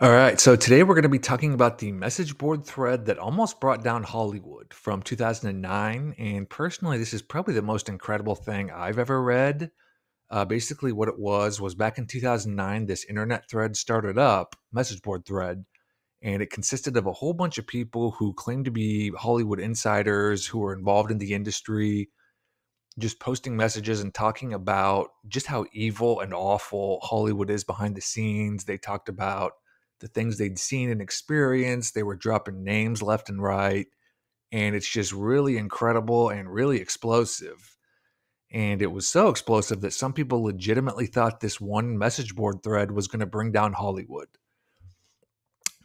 All right, so today we're going to be talking about the message board thread that almost brought down Hollywood from 2009. And personally, this is probably the most incredible thing I've ever read. Basically, what it was back in 2009, this internet thread started up, message board thread, and it consisted of a whole bunch of people who claimed to be Hollywood insiders who were involved in the industry, just posting messages and talking about just how evil and awful Hollywood is behind the scenes. They talked about the things they'd seen and experienced. They were dropping names left and right. And it's just really incredible and really explosive. And it was so explosive that some people legitimately thought this one message board thread was going to bring down Hollywood.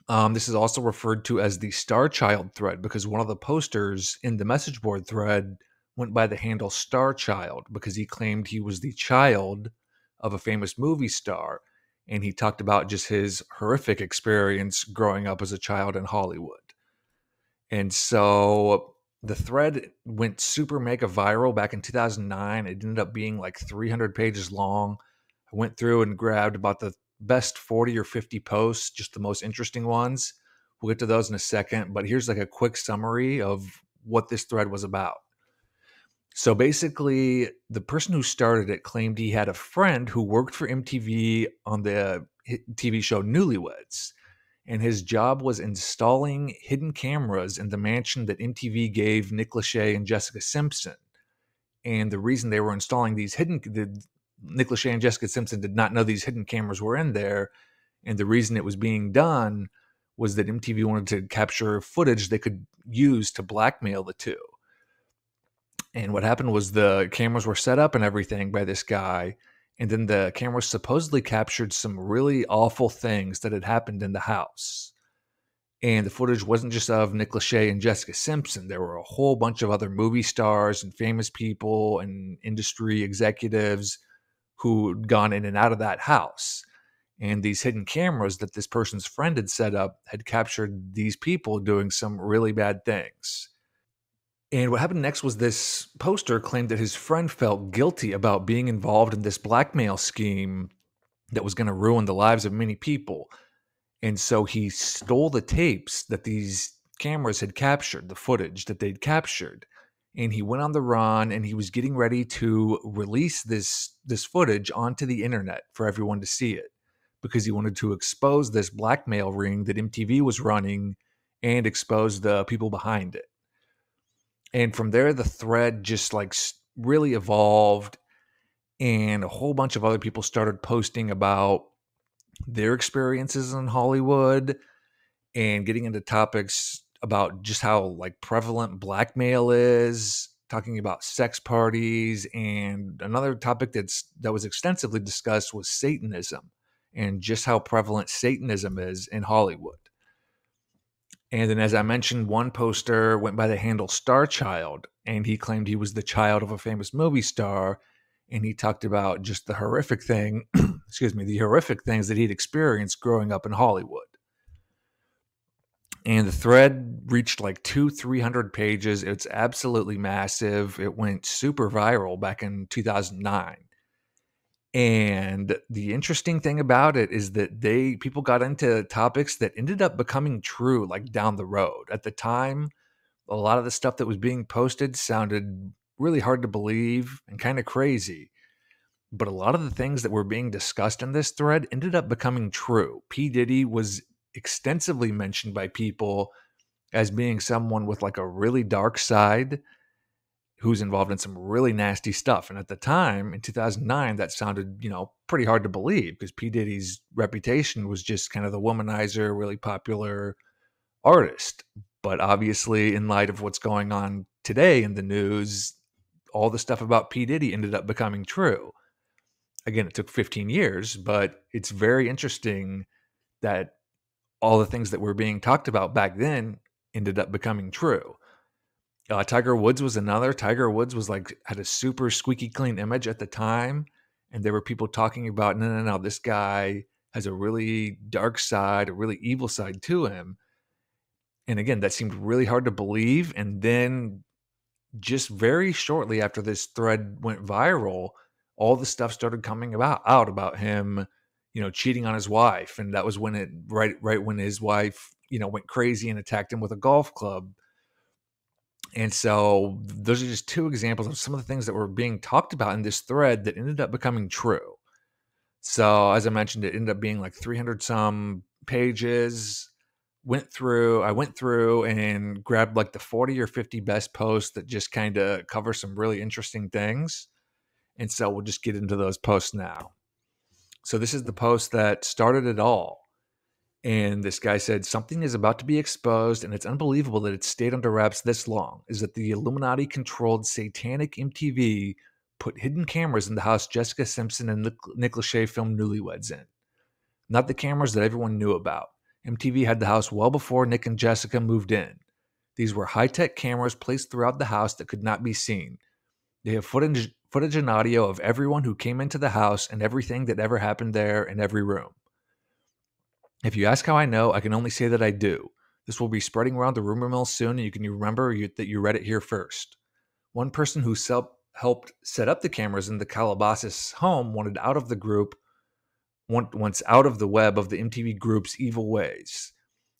This is also referred to as the Starchild thread because one of the posters in the message board thread went by the handle Starchild because he claimed he was the child of a famous movie star. And he talked about just his horrific experience growing up as a child in Hollywood. And so the thread went super mega viral back in 2009. It ended up being like 300 pages long. I went through and grabbed about the best 40 or 50 posts, just the most interesting ones. We'll get to those in a second, but here's like a quick summary of what this thread was about. So basically, the person who started it claimed he had a friend who worked for MTV on the TV show Newlyweds, and his job was installing hidden cameras in the mansion that MTV gave Nick Lachey and Jessica Simpson. And the reason they were installing Nick Lachey and Jessica Simpson did not know these hidden cameras were in there. And the reason it was being done was that MTV wanted to capture footage they could use to blackmail the two. And what happened was the cameras were set up and everything by this guy. And then the cameras supposedly captured some really awful things that had happened in the house. And the footage wasn't just of Nick Lachey and Jessica Simpson. There were a whole bunch of other movie stars and famous people and industry executives who'd gone in and out of that house. And these hidden cameras that this person's friend had set up had captured these people doing some really bad things. And what happened next was this poster claimed that his friend felt guilty about being involved in this blackmail scheme that was going to ruin the lives of many people. And so he stole the tapes that these cameras had captured, the footage that they'd captured. And he went on the run and he was getting ready to release this footage onto the internet for everyone to see it because he wanted to expose this blackmail ring that MTV was running and expose the people behind it. And from there, the thread just like really evolved, and a whole bunch of other people started posting about their experiences in Hollywood and getting into topics about just how like prevalent blackmail is, talking about sex parties, and another topic that was extensively discussed was Satanism and just how prevalent Satanism is in Hollywood. And then, as I mentioned, one poster went by the handle Starchild, and he claimed he was the child of a famous movie star. And he talked about just the horrific thing, the horrific things that he'd experienced growing up in Hollywood. And the thread reached like 300 pages. It's absolutely massive. It went super viral back in 2009. And the interesting thing about it is that people got into topics that ended up becoming true like down the road. At the time, a lot of the stuff that was being posted sounded really hard to believe and kind of crazy. But a lot of the things that were being discussed in this thread ended up becoming true. P. Diddy was extensively mentioned by people as being someone with like a really dark side who's involved in some really nasty stuff. And at the time, in 2009, that sounded, pretty hard to believe because P. Diddy's reputation was just kind of the womanizer, really popular artist. But obviously, in light of what's going on today in the news, all the stuff about P. Diddy ended up becoming true. Again, it took 15 years, but it's very interesting that all the things that were being talked about back then ended up becoming true. Tiger Woods was another. Tiger Woods was had a super squeaky clean image at the time, and there were people talking about no, this guy has a really dark side, a really evil side to him. And again, that seemed really hard to believe. And then just very shortly after this thread went viral, all the stuff started coming out about him, cheating on his wife. And that was when right when his wife, went crazy and attacked him with a golf club. And so those are just two examples of some of the things that were being talked about in this thread that ended up becoming true. So as I mentioned, it ended up being like 300 some pages. I went through and grabbed like the 40 or 50 best posts that just kind of cover some really interesting things. And so we'll just get into those posts now. So this is the post that started it all. And this guy said, something is about to be exposed, and it's unbelievable that it's stayed under wraps this long, is that the Illuminati-controlled satanic MTV put hidden cameras in the house Jessica Simpson and Nick Lachey filmed Newlyweds in. Not the cameras that everyone knew about. MTV had the house well before Nick and Jessica moved in. These were high-tech cameras placed throughout the house that could not be seen. They have footage and audio of everyone who came into the house and everything that ever happened there in every room. If you ask how I know, I can only say that I do. This will be spreading around the rumor mill soon, and you can remember that you read it here first. One person who helped set up the cameras in the Calabasas home wanted out of the group, once out of the web of the MTV group's evil ways.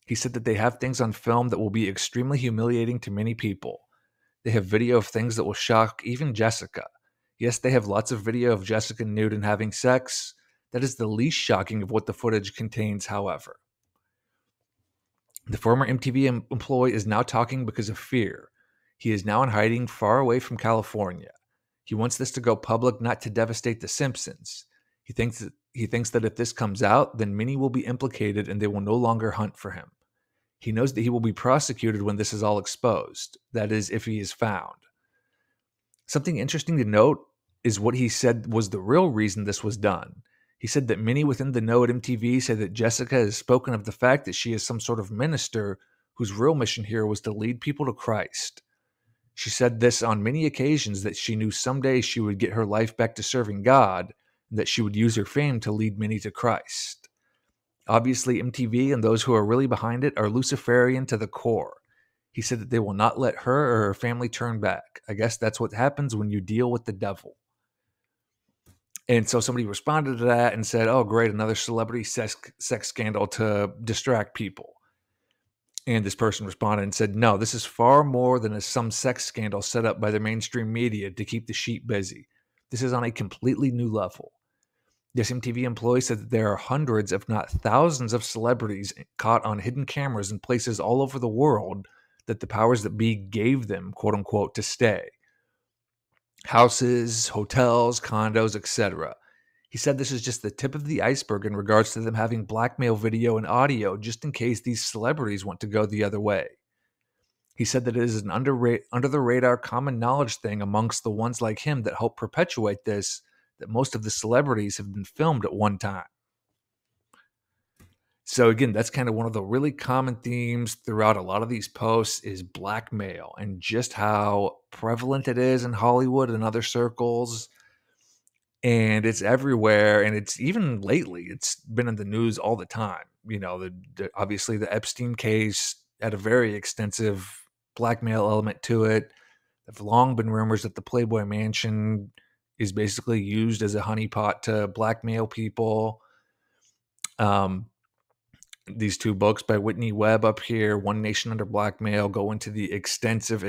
He said that they have things on film that will be extremely humiliating to many people. They have video of things that will shock even Jessica. Yes, they have lots of video of Jessica nude and having sex. That is the least shocking of what the footage contains, however. The former MTV employee is now talking because of fear. He is now in hiding far away from California. He wants this to go public, not to devastate The Simpsons. He thinks that if this comes out, then many will be implicated and they will no longer hunt for him. He knows that he will be prosecuted when this is all exposed. That is, if he is found. Something interesting to note is what he said was the real reason this was done. He said that many within the know at MTV say that Jessica has spoken of the fact that she is some sort of minister whose real mission here was to lead people to Christ. She said this on many occasions, that she knew someday she would get her life back to serving God, and that she would use her fame to lead many to Christ. Obviously, MTV and those who are really behind it are Luciferian to the core. He said that they will not let her or her family turn back. I guess that's what happens when you deal with the devil. And so somebody responded to that and said, oh, great, another celebrity sex scandal to distract people. And this person responded and said, no, this is far more than some sex scandal set up by the mainstream media to keep the sheep busy. This is on a completely new level. This MTV employee said that there are hundreds, if not thousands, of celebrities caught on hidden cameras in places all over the world that the powers that be gave them, quote unquote, to stay. Houses, hotels, condos, etc. He said this is just the tip of the iceberg in regards to them having blackmail video and audio just in case these celebrities want to go the other way. He said that it is an under-the-radar common knowledge thing amongst the ones like him that help perpetuate this, that most of the celebrities have been filmed at one time. So again, that's kind of one of the really common themes throughout a lot of these posts is blackmail and just how prevalent it is in Hollywood and other circles. And it's everywhere. And it's even lately, it's been in the news all the time. Obviously the Epstein case had a very extensive blackmail element to it. There have long been rumors that the Playboy Mansion is basically used as a honeypot to blackmail people. These two books by Whitney Webb up here, One Nation Under Blackmail, go into the extensive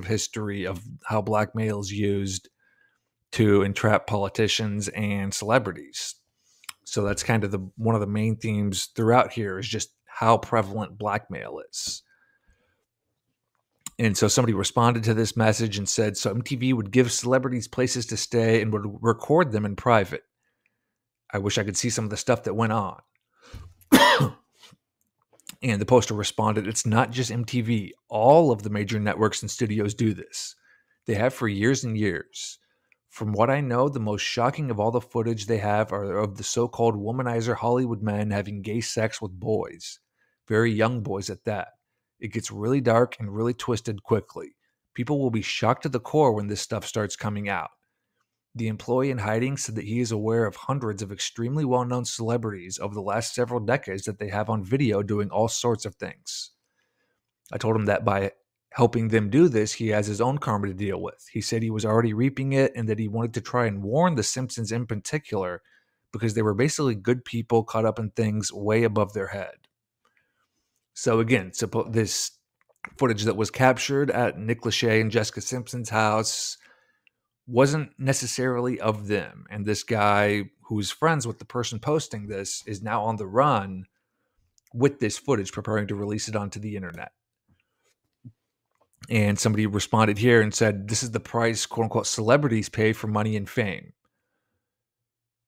history of how blackmail is used to entrap politicians and celebrities. So that's kind of one of the main themes throughout here is just how prevalent blackmail is. And so somebody responded to this message and said, so MTV would give celebrities places to stay and would record them in private. I wish I could see some of the stuff that went on. And the poster responded, it's not just MTV. All of the major networks and studios do this. They have for years and years. From what I know, the most shocking of all the footage they have are of the so-called womanizer Hollywood men having gay sex with boys. Very young boys at that. It gets really dark and really twisted quickly. People will be shocked to the core when this stuff starts coming out. The employee in hiding said that he is aware of hundreds of extremely well-known celebrities over the last several decades that they have on video doing all sorts of things. I told him that by helping them do this, he has his own karma to deal with. He said he was already reaping it and that he wanted to try and warn The Simpsons in particular, because they were basically good people caught up in things way above their head. So again, this footage that was captured at Nick Lachey and Jessica Simpson's house wasn't necessarily of them. And this guy who's friends with the person posting this is now on the run with this footage, preparing to release it onto the internet. And somebody responded here and said, this is the price, quote unquote, celebrities pay for money and fame.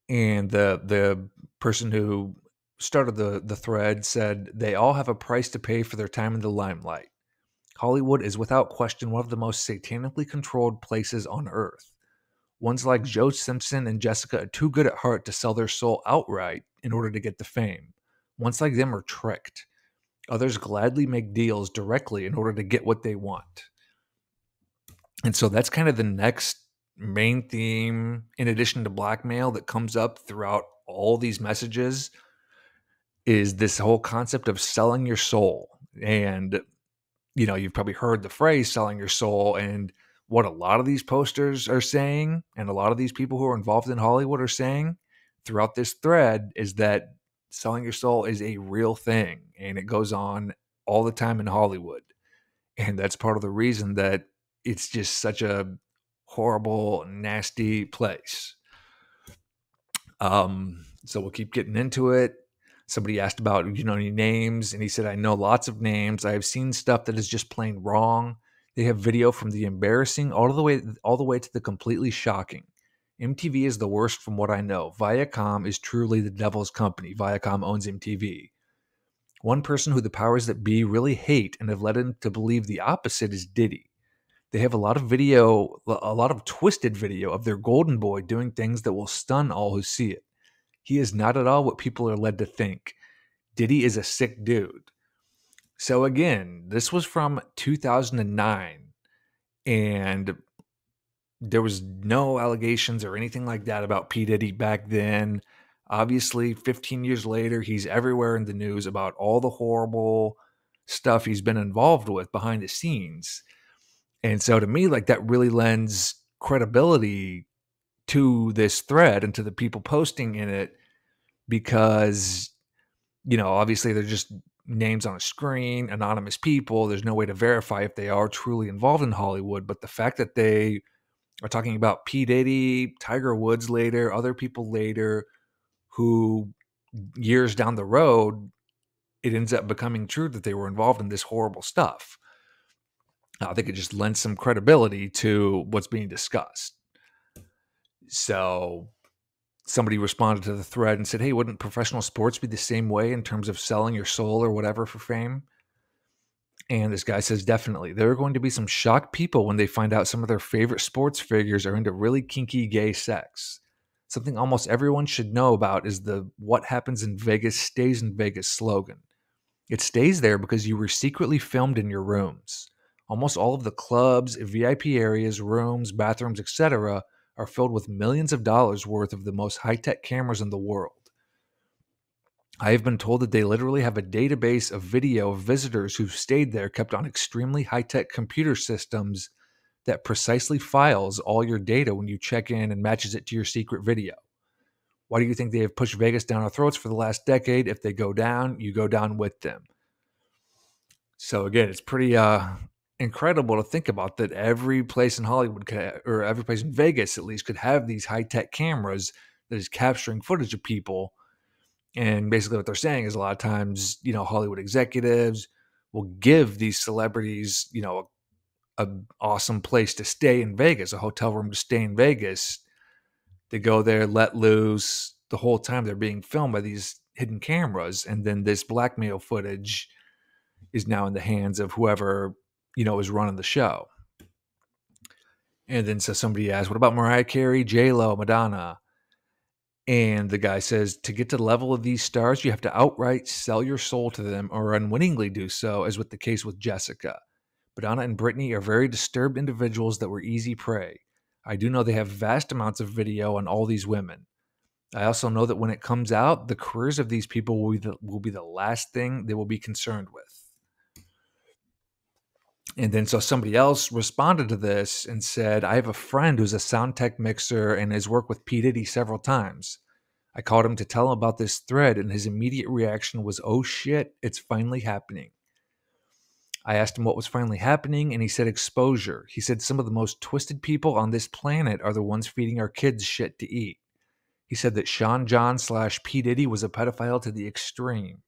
And the person who started the thread said, they all have a price to pay for their time in the limelight. Hollywood is without question one of the most satanically controlled places on earth. Ones like Joe Simpson and Jessica are too good at heart to sell their soul outright in order to get the fame. Ones like them are tricked. Others gladly make deals directly in order to get what they want. And so that's kind of the next main theme, in addition to blackmail, that comes up throughout all these messages, is this whole concept of selling your soul. And, you know, you've probably heard the phrase selling your soul, and what a lot of these posters are saying, and a lot of these people who are involved in Hollywood are saying throughout this thread, is that selling your soul is a real thing, and it goes on all the time in Hollywood. And that's part of the reason that it's just such a horrible, nasty place. So we'll keep getting into it. Somebody asked about, any names, and he said, I know lots of names. I have seen stuff that is just plain wrong. They have video from the embarrassing all the way to the completely shocking. MTV is the worst from what I know. Viacom is truly the devil's company. Viacom owns MTV. One person who the powers that be really hate and have led him to believe the opposite is Diddy. They have a lot of twisted video of their golden boy doing things that will stun all who see it. He is not at all what people are led to think. Diddy is a sick dude. So again, this was from 2009, and there was no allegations or anything like that about P. Diddy back then. Obviously, 15 years later, he's everywhere in the news about all the horrible stuff he's been involved with behind the scenes. And so to me, like, that really lends credibility to this thread and to the people posting in it, because, obviously they're just names on a screen, anonymous people. There's no way to verify if they are truly involved in Hollywood. But the fact that they are talking about P. Diddy, Tiger Woods later, other people later, who years down the road, it ends up becoming true that they were involved in this horrible stuff. I think it just lends some credibility to what's being discussed. So somebody responded to the thread and said, hey, wouldn't professional sports be the same way in terms of selling your soul or whatever for fame? And this guy says, definitely. There are going to be some shocked people when they find out some of their favorite sports figures are into really kinky gay sex. Something almost everyone should know about is the "what happens in Vegas stays in Vegas" slogan. It stays there because you were secretly filmed in your rooms. Almost all of the clubs, VIP areas, rooms, bathrooms, etc. are filled with millions of dollars worth of the most high-tech cameras in the world. I have been told that they literally have a database of video of visitors who've stayed there kept on extremely high-tech computer systems that precisely files all your data when you check in and matches it to your secret video. Why do you think they have pushed Vegas down our throats for the last decade? If they go down, you go down with them. So again, it's pretty incredible to think about that every place in Hollywood or every place in Vegas at least could have these high-tech cameras that is capturing footage of people. And basically what they're saying is a lot of times, Hollywood executives will give these celebrities, a awesome place to stay in Vegas, a hotel room to stay in Vegas. They go there, let loose. The whole time they're being filmed by these hidden cameras. And then this blackmail footage is now in the hands of whoever, is running the show. And then so somebody asked, what about Mariah Carey, J-Lo, Madonna? And the guy says, to get to the level of these stars, you have to outright sell your soul to them or unwittingly do so, as with the case with Jessica. Madonna and Britney are very disturbed individuals that were easy prey. I do know they have vast amounts of video on all these women. I also know that when it comes out, the careers of these people will be the last thing they will be concerned with. And then so somebody else responded to this and said, I have a friend who's a sound tech mixer and has worked with P. Diddy several times. I called him to tell him about this thread, and his immediate reaction was, "Oh shit, it's finally happening." I asked him what was finally happening, and he said exposure. He said some of the most twisted people on this planet are the ones feeding our kids shit to eat. He said that Sean John / P. Diddy was a pedophile to the extreme.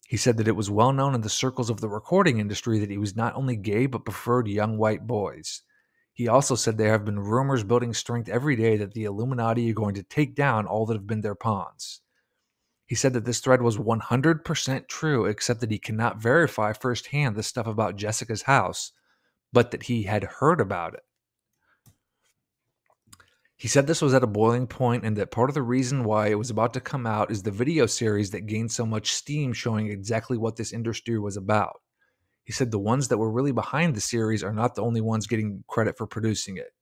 He said that it was well known in the circles of the recording industry that he was not only gay but preferred young white boys. He also said there have been rumors building strength every day that the Illuminati are going to take down all that have been their pawns. He said that this thread was 100% true, except that he cannot verify firsthand the stuff about Jessica's house, but that he had heard about it. He said this was at a boiling point and that part of the reason why it was about to come out is the video series that gained so much steam showing exactly what this industry was about. He said the ones that were really behind the series are not the only ones getting credit for producing it.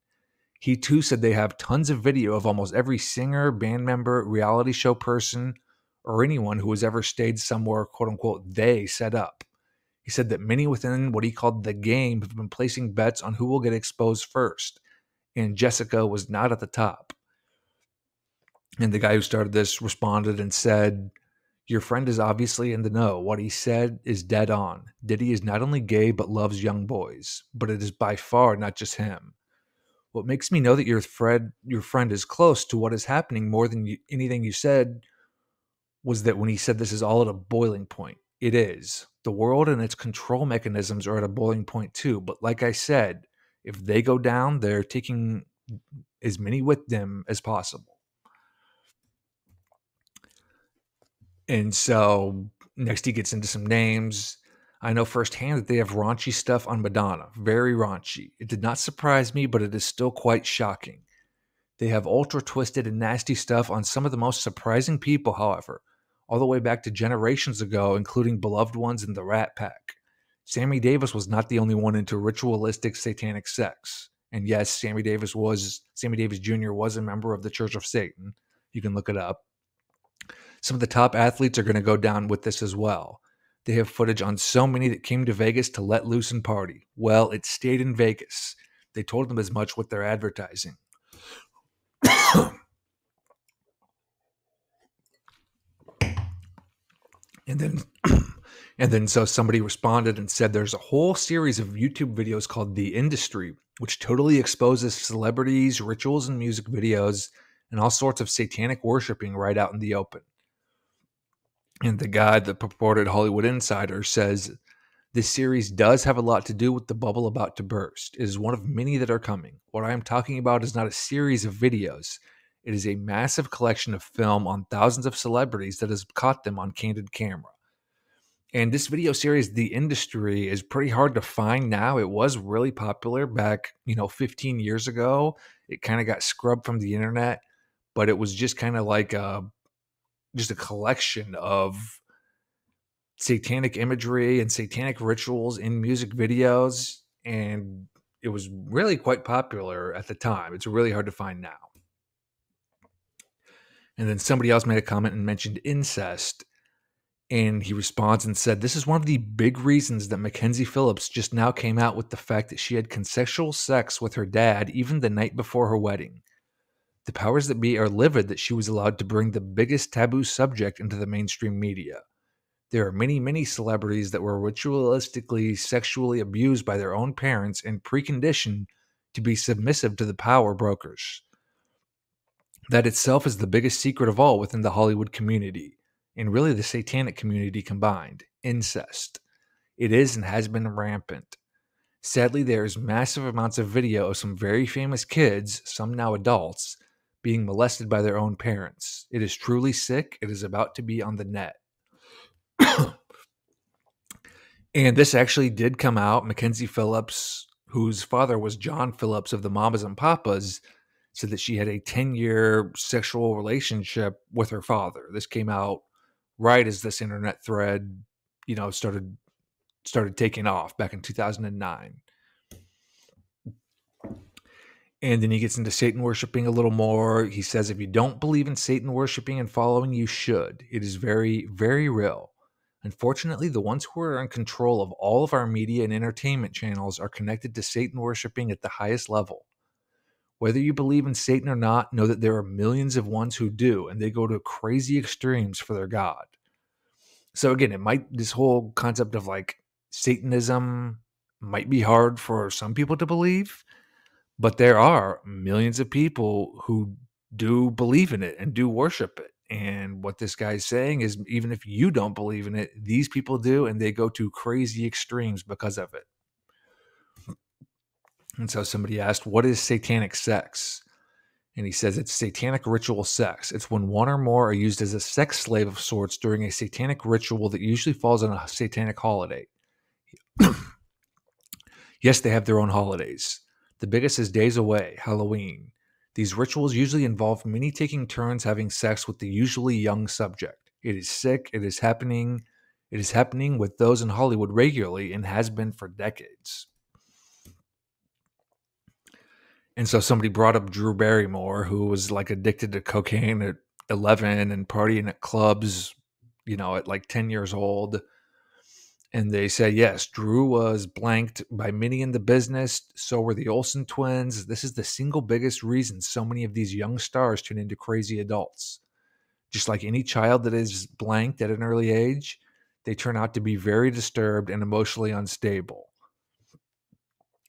He too said they have tons of video of almost every singer, band member, reality show person, or anyone who has ever stayed somewhere, quote unquote, they set up. He said that many within what he called the game have been placing bets on who will get exposed first, and Jessica was not at the top. And the guy who started this responded and said, "Your friend is obviously in the know. What he said is dead on. Diddy is not only gay but loves young boys, but it is by far not just him. What makes me know that your friend is close to what is happening more than anything you said was that when he said this is all at a boiling point. It is. The world and its control mechanisms are at a boiling point too. But like I said, if they go down, they're taking as many with them as possible." And so next he gets into some names. I know firsthand that they have raunchy stuff on Madonna. Very raunchy. It did not surprise me, but it is still quite shocking. They have ultra twisted and nasty stuff on some of the most surprising people, however, all the way back to generations ago, including beloved ones in the Rat Pack. Sammy Davis was not the only one into ritualistic satanic sex. And yes, Sammy Davis Jr. was a member of the Church of Satan. You can look it up. Some of the top athletes are going to go down with this as well. They have footage on so many that came to Vegas to let loose and party. Well, it stayed in Vegas. They told them as much with their advertising. And then so somebody responded and said there's a whole series of YouTube videos called The Industry, which totally exposes celebrities, rituals, and music videos, and all sorts of satanic worshiping right out in the open. And the guy, the purported Hollywood insider, says this series does have a lot to do with the bubble about to burst. It is one of many that are coming. What I am talking about is not a series of videos. It is a massive collection of film on thousands of celebrities that has caught them on candid camera. And this video series, The Industry, is pretty hard to find now. It was really popular back, 15 years ago. It kind of got scrubbed from the internet, but it was just kind of like just a collection of satanic imagery and satanic rituals in music videos. And it was really quite popular at the time. It's really hard to find now. And then somebody else made a comment and mentioned incest. And he responds and said, "This is one of the big reasons that Mackenzie Phillips just now came out with the fact that she had consensual sex with her dad even the night before her wedding. The powers that be are livid that she was allowed to bring the biggest taboo subject into the mainstream media. There are many, many celebrities that were ritualistically sexually abused by their own parents and preconditioned to be submissive to the power brokers. That itself is the biggest secret of all within the Hollywood community, and really the satanic community combined: incest. It is and has been rampant. Sadly, there's massive amounts of video of some very famous kids, some now adults, being molested by their own parents. It is truly sick. It is about to be on the net." And this actually did come out. Mackenzie Phillips, whose father was John Phillips of the Mamas and Papas, said that she had a 10-year sexual relationship with her father. This came out right as this internet thread, started taking off back in 2009. And then he gets into Satan worshiping a little more. He says, if you don't believe in Satan worshiping and following, you should. It is very, very real. Unfortunately, the ones who are in control of all of our media and entertainment channels are connected to Satan worshiping at the highest level. Whether you believe in Satan or not, know that there are millions of ones who do, and they go to crazy extremes for their God. So again, this whole concept of like Satanism might be hard for some people to believe, but there are millions of people who do believe in it and do worship it. And what this guy's saying is, even if you don't believe in it, these people do, and they go to crazy extremes because of it. And so somebody asked, what is satanic sex? And he says it's satanic ritual sex. It's when one or more are used as a sex slave of sorts during a satanic ritual that usually falls on a satanic holiday. Yes, they have their own holidays. The biggest is Days Away, Halloween. These rituals usually involve many taking turns having sex with the usually young subject. It is sick. It is happening. It is happening with those in Hollywood regularly and has been for decades. And so somebody brought up Drew Barrymore, who was like addicted to cocaine at 11 and partying at clubs, at like 10 years old. And they said, yes, Drew was blanked by many in the business. So were the Olsen twins. This is the single biggest reason so many of these young stars turn into crazy adults. Just like any child that is blanked at an early age, they turn out to be very disturbed and emotionally unstable.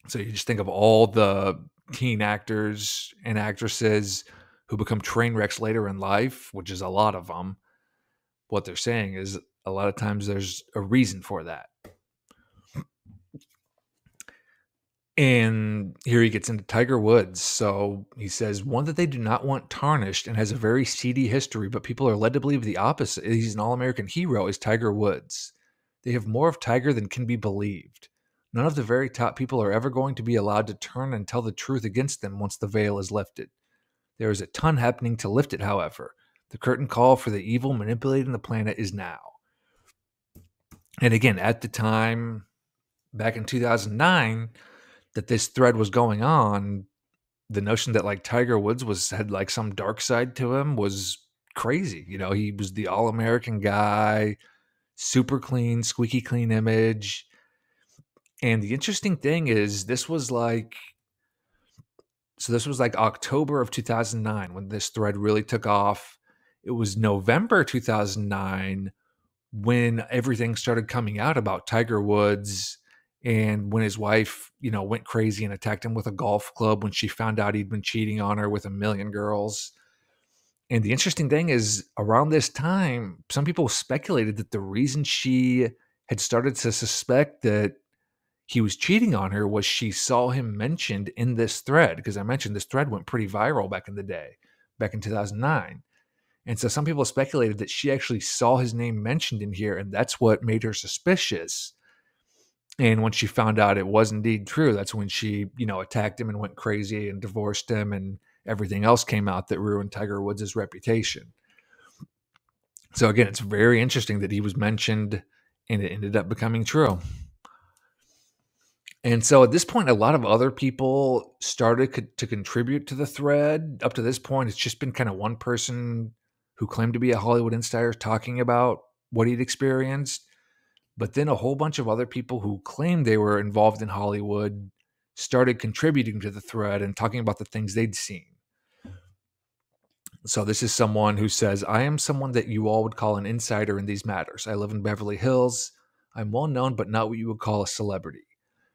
So you just think of all the teen actors and actresses who become train wrecks later in life, which is a lot of them. What they're saying is a lot of times there's a reason for that. And here he gets into Tiger Woods. So he says, one that they do not want tarnished and has a very seedy history, but people are led to believe the opposite. He's an all-American hero, is Tiger Woods. They have more of Tiger than can be believed. None of the very top people are ever going to be allowed to turn and tell the truth against them once the veil is lifted. There is a ton happening to lift it, however. The curtain call for the evil manipulating the planet is now. And again, at the time, back in 2009, that this thread was going on, the notion that like Tiger Woods had like some dark side to him was crazy. He was the all-American guy, super clean, squeaky clean image. And the interesting thing is this was like October of 2009 when this thread really took off. It was November 2009 when everything started coming out about Tiger Woods, and when his wife, went crazy and attacked him with a golf club when she found out he'd been cheating on her with a million girls. And the interesting thing is, around this time, some people speculated that the reason she had started to suspect that he was cheating on her was she saw him mentioned in this thread, because I mentioned this thread went pretty viral back in the day, back in 2009. And so some people speculated that she actually saw his name mentioned in here, and that's what made her suspicious. And when she found out it was indeed true, that's when she, attacked him and went crazy and divorced him, and everything else came out that ruined Tiger Woods' reputation. So again, it's very interesting that he was mentioned and it ended up becoming true. And so at this point, a lot of other people started to contribute to the thread. Up to this point, it's just been kind of one person who claimed to be a Hollywood insider talking about what he'd experienced. But then a whole bunch of other people who claimed they were involved in Hollywood started contributing to the thread and talking about the things they'd seen. So this is someone who says, I am someone that you all would call an insider in these matters. I live in Beverly Hills. I'm well known, but not what you would call a celebrity.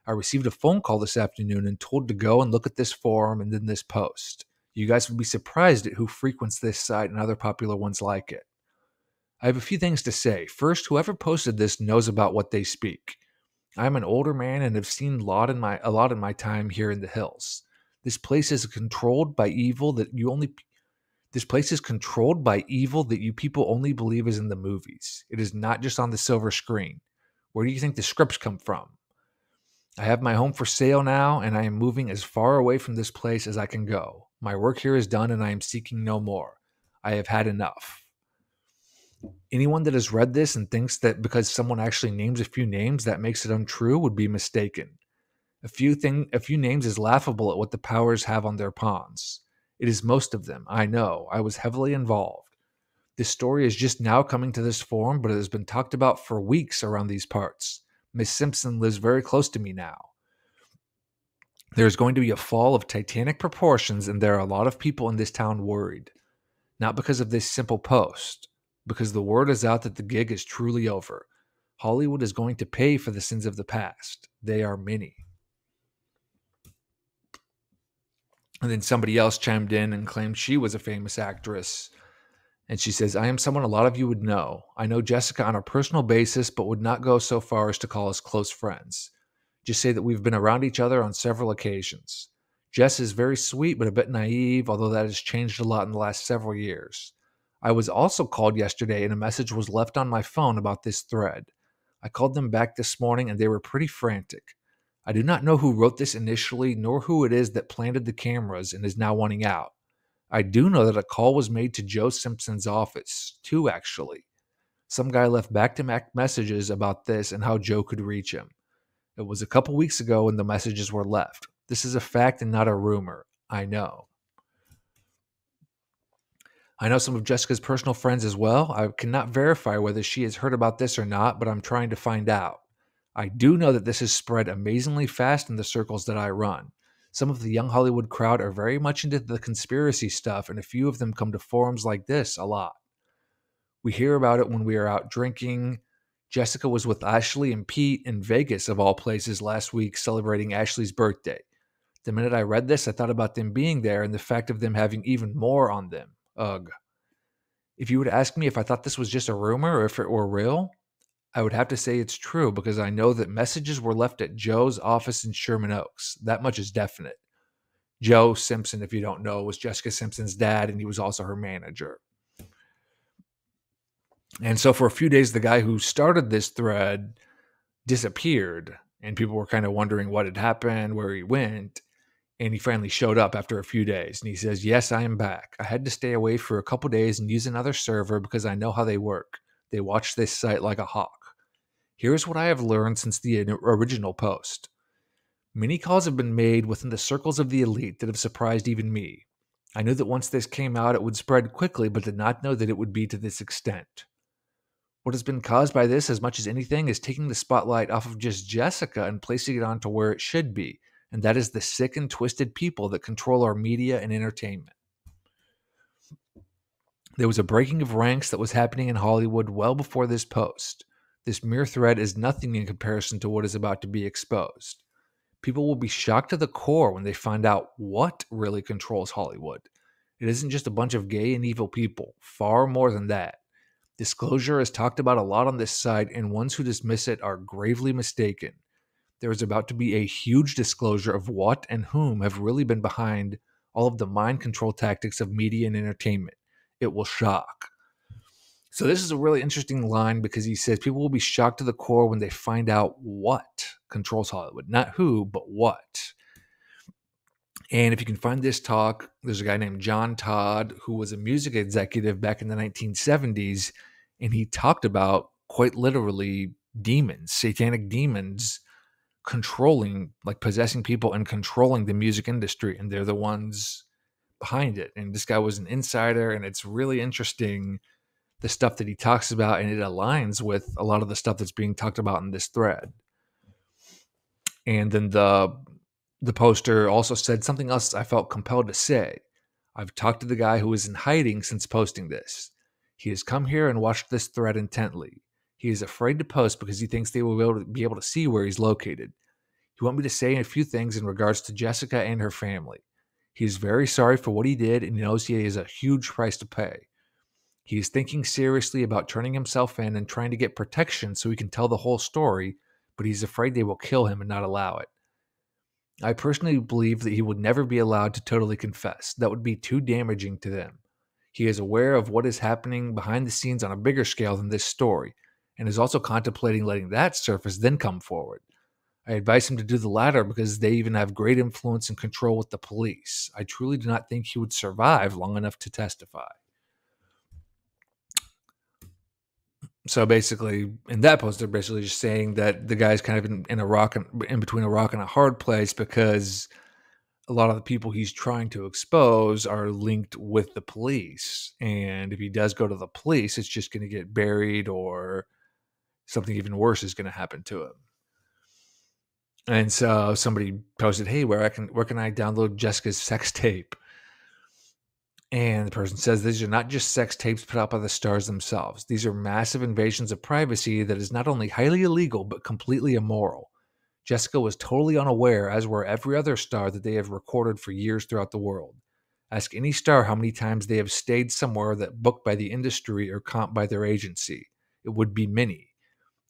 I received a phone call this afternoon and told to go and look at this forum and then this post. You guys would be surprised at who frequents this site and other popular ones like it. I have a few things to say. First, whoever posted this knows about what they speak. I am an older man and have seen a lot in my time here in the hills. This place is controlled by evil that you people only believe is in the movies. It is not just on the silver screen. Where do you think the scripts come from? I have my home for sale now, and I am moving as far away from this place as I can go. My work here is done, and I am seeking no more. I have had enough. Anyone that has read this and thinks that because someone actually names a few names that makes it untrue would be mistaken. A few names is laughable at what the powers have on their pawns. It is most of them, I know. I was heavily involved. This story is just now coming to this forum, but it has been talked about for weeks around these parts. Miss Simpson lives very close to me now. There's going to be a fall of titanic proportions, and there are a lot of people in this town worried. Not because of this simple post, because the word is out that the gig is truly over. Hollywood is going to pay for the sins of the past. They are many. And then somebody else chimed in and claimed she was a famous actress. And she says, I am someone a lot of you would know. I know Jessica on a personal basis, but would not go so far as to call us close friends. Just say that we've been around each other on several occasions. Jess is very sweet, but a bit naive, although that has changed a lot in the last several years. I was also called yesterday, and a message was left on my phone about this thread. I called them back this morning, and they were pretty frantic. I do not know who wrote this initially, nor who it is that planted the cameras and is now wanting out. I do know that a call was made to Joe Simpson's office, two actually. Some guy left back-to-back messages about this and how Joe could reach him. It was a couple weeks ago when the messages were left. This is a fact and not a rumor. I know. I know some of Jessica's personal friends as well. I cannot verify whether she has heard about this or not, but I'm trying to find out. I do know that this has spread amazingly fast in the circles that I run. Some of the young Hollywood crowd are very much into the conspiracy stuff, and a few of them come to forums like this a lot. We hear about it when we are out drinking. Jessica was with Ashley and Pete in Vegas, of all places, last week celebrating Ashley's birthday. The minute I read this, I thought about them being there and the fact of them having even more on them. Ugh. If you would ask me if I thought this was just a rumor or if it were real, I would have to say it's true because I know that messages were left at Joe's office in Sherman Oaks. That much is definite. Joe Simpson, if you don't know, was Jessica Simpson's dad, and he was also her manager. And so for a few days, the guy who started this thread disappeared, and people were kind of wondering what had happened, where he went. And he finally showed up after a few days, and he says, yes, I am back. I had to stay away for a couple days and use another server because I know how they work. They watch this site like a hawk. Here's what I have learned since the original post. Many calls have been made within the circles of the elite that have surprised even me. I knew that once this came out, it would spread quickly, but did not know that it would be to this extent. What has been caused by this, as much as anything, is taking the spotlight off of just Jessica and placing it onto where it should be, and that is the sick and twisted people that control our media and entertainment. There was a breaking of ranks that was happening in Hollywood well before this post. This mere thread is nothing in comparison to what is about to be exposed. People will be shocked to the core when they find out what really controls Hollywood. It isn't just a bunch of gay and evil people, far more than that. Disclosure is talked about a lot on this site, and ones who dismiss it are gravely mistaken. There is about to be a huge disclosure of what and whom have really been behind all of the mind control tactics of media and entertainment. It will shock. So this is a really interesting line because he says people will be shocked to the core when they find out what controls Hollywood. Not who, but what. And if you can find this talk, there's a guy named John Todd who was a music executive back in the 1970s, and he talked about quite literally demons, satanic demons controlling, like possessing people and controlling the music industry, and they're the ones behind it. And this guy was an insider, and it's really interesting the stuff that he talks about, and it aligns with a lot of the stuff that's being talked about in this thread. And then the poster also said something else I felt compelled to say. I've talked to the guy who is in hiding since posting this. He has come here and watched this thread intently. He is afraid to post because he thinks they will be able to see where he's located. He wanted me to say a few things in regards to Jessica and her family. He is very sorry for what he did and he knows he has a huge price to pay. He is thinking seriously about turning himself in and trying to get protection so he can tell the whole story, but he's afraid they will kill him and not allow it. I personally believe that he would never be allowed to totally confess. That would be too damaging to them. He is aware of what is happening behind the scenes on a bigger scale than this story, and is also contemplating letting that surface then come forward. I advise him to do the latter because they even have great influence and control with the police. I truly do not think he would survive long enough to testify. So basically, in that post, they're basically just saying that the guy's kind of in between a rock and a hard place because a lot of the people he's trying to expose are linked with the police. And if he does go to the police, it's just going to get buried or something even worse is going to happen to him. And so somebody posted, "Hey, where can I download Jessica's sex tape?" And the person says these are not just sex tapes put out by the stars themselves. These are massive invasions of privacy that is not only highly illegal but completely immoral. Jessica was totally unaware, as were every other star that they have recorded for years throughout the world. Ask any star how many times they have stayed somewhere that booked by the industry or comped by their agency. It would be many.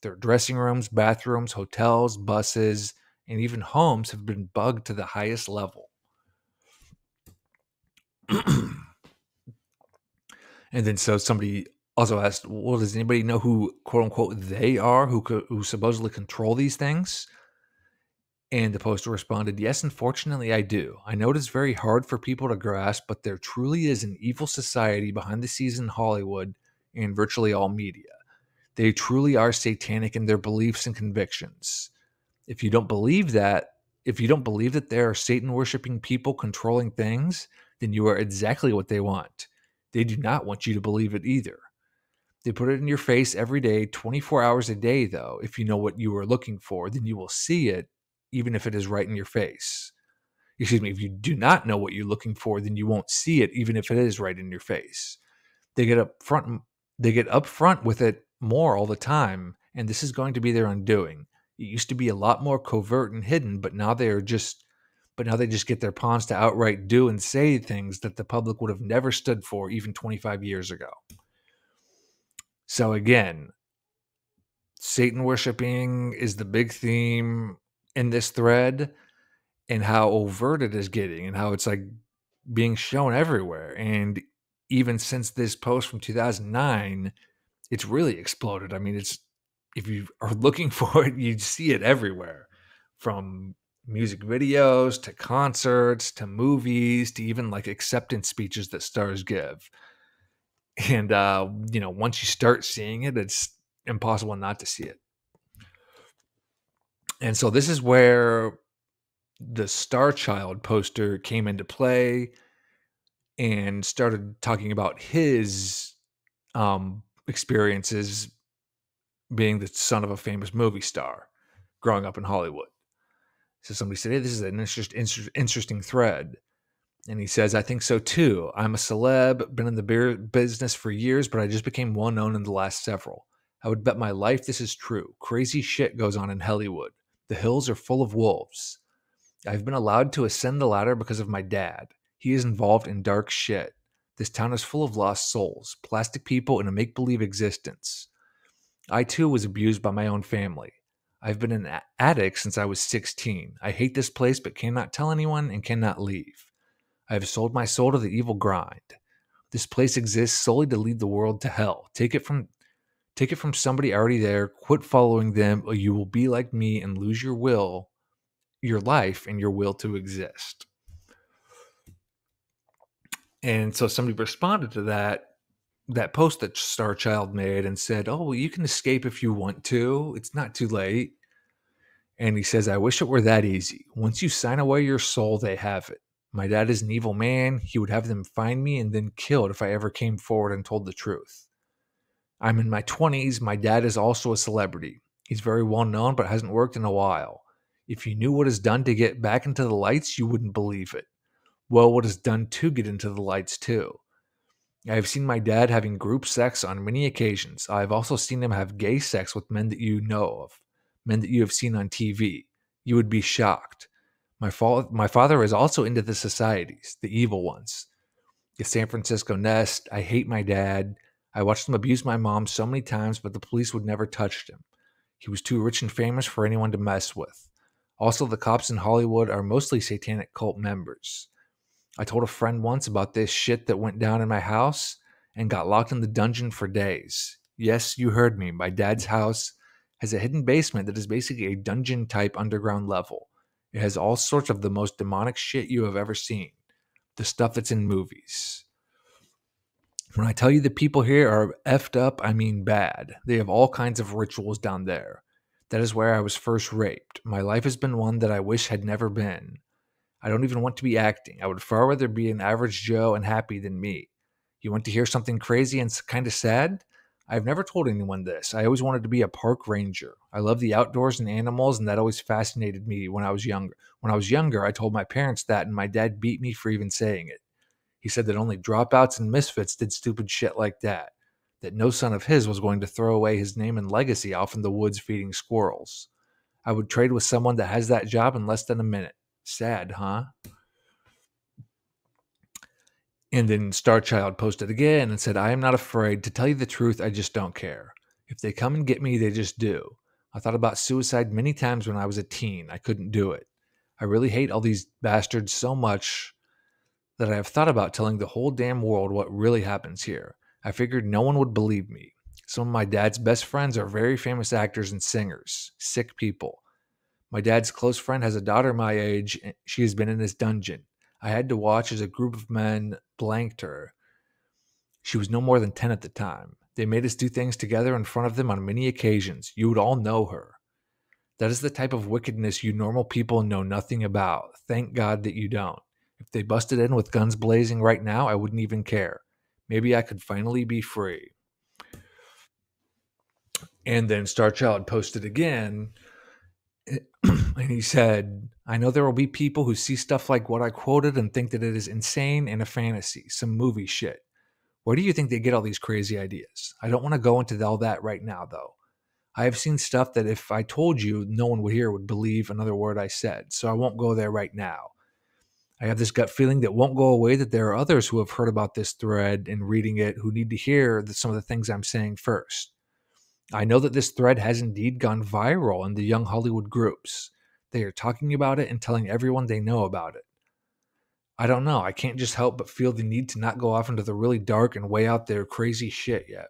Their dressing rooms, bathrooms, hotels, buses, and even homes have been bugged to the highest level. And then so somebody also asked, well, does anybody know who, quote unquote, they are, who supposedly control these things? And the poster responded, yes, unfortunately, I do. I know it is very hard for people to grasp, but there truly is an evil society behind the scenes in Hollywood and virtually all media. They truly are satanic in their beliefs and convictions. If you don't believe that, if you don't believe that there are Satan worshiping people controlling things, then you are exactly what they want. They do not want you to believe it either. They put it in your face every day, 24 hours a day, though. If you know what you are looking for, then you will see it, even if it is right in your face. Excuse me, if you do not know what you're looking for, then you won't see it, even if it is right in your face. They get up front, they get up front with it more all the time, and this is going to be their undoing. It used to be a lot more covert and hidden, but now they just get their pawns to outright do and say things that the public would have never stood for even 25 years ago. So again, Satan worshiping is the big theme in this thread, and how overt it is getting and how it's like being shown everywhere. And even since this post from 2009, it's really exploded. I mean, it's, if you are looking for it, you see it everywhere, from music videos to concerts to movies to even like acceptance speeches that stars give. And once you start seeing it, it's impossible not to see it. And so this is where the Starchild poster came into play and started talking about his experiences being the son of a famous movie star growing up in Hollywood. So somebody said, hey, this is an interesting thread. And he says, I think so too. I'm a celeb, been in the beer business for years, but I just became well known in the last several. I would bet my life this is true. Crazy shit goes on in Hollywood. The hills are full of wolves. I've been allowed to ascend the ladder because of my dad. He is involved in dark shit. This town is full of lost souls, plastic people in a make-believe existence. I too was abused by my own family. I've been an addict since I was 16. I hate this place but cannot tell anyone and cannot leave. I have sold my soul to the evil grind. This place exists solely to lead the world to hell. Take it from somebody already there. Quit following them, or you will be like me and lose your life, and your will to exist. And so somebody responded to that post that Starchild made and said, "Oh, well, you can escape if you want to. It's not too late." And he says, "I wish it were that easy. Once you sign away your soul, they have it. My dad is an evil man. He would have them find me and then killed if I ever came forward and told the truth. I'm in my 20s. My dad is also a celebrity. He's very well known, but hasn't worked in a while. If you knew what is done to get back into the lights, you wouldn't believe it. Well, what is done to get into the lights, too. I have seen my dad having group sex on many occasions. I have also seen him have gay sex with men that you know of, men that you have seen on TV. You would be shocked. My father is also into the societies, the evil ones. The San Francisco Nest. I hate my dad. I watched him abuse my mom so many times, but the police would never touch him. He was too rich and famous for anyone to mess with. Also, the cops in Hollywood are mostly satanic cult members. I told a friend once about this shit that went down in my house and got locked in the dungeon for days. Yes, you heard me. My dad's house has a hidden basement that is basically a dungeon type underground level. It has all sorts of the most demonic shit you have ever seen. The stuff that's in movies. When I tell you the people here are effed up, I mean bad. They have all kinds of rituals down there. That is where I was first raped. My life has been one that I wish had never been. I don't even want to be acting. I would far rather be an average Joe and happy than me. You want to hear something crazy and kind of sad? I've never told anyone this. I always wanted to be a park ranger. I love the outdoors and animals, and that always fascinated me when I was younger. When I was younger, I told my parents that, and my dad beat me for even saying it. He said that only dropouts and misfits did stupid shit like that no son of his was going to throw away his name and legacy off in the woods feeding squirrels. I would trade with someone that has that job in less than a minute. Sad, huh? And then Starchild posted again and said, I am not afraid. To tell you the truth, I just don't care. If they come and get me, they just do. I thought about suicide many times when I was a teen. I couldn't do it. I really hate all these bastards so much that I have thought about telling the whole damn world what really happens here. I figured no one would believe me. Some of my dad's best friends are very famous actors and singers. Sick people. My dad's close friend has a daughter my age, and she has been in his dungeon. I had to watch as a group of men blanked her. She was no more than 10 at the time. They made us do things together in front of them on many occasions. You would all know her. That is the type of wickedness you normal people know nothing about. Thank God that you don't. If they busted in with guns blazing right now, I wouldn't even care. Maybe I could finally be free. And then Starchild posted again, and he said, I know there will be people who see stuff like what I quoted and think that it is insane and a fantasy, some movie shit. Where do you think they get all these crazy ideas? I don't want to go into all that right now, though. I have seen stuff that if I told you, no one would believe another word I said, so I won't go there right now. I have this gut feeling that won't go away that there are others who have heard about this thread and reading it who need to hear some of the things I'm saying first. I know that this thread has indeed gone viral in the young Hollywood groups. They are talking about it and telling everyone they know about it. I don't know. I can't just help but feel the need to not go off into the really dark and way out there crazy shit yet.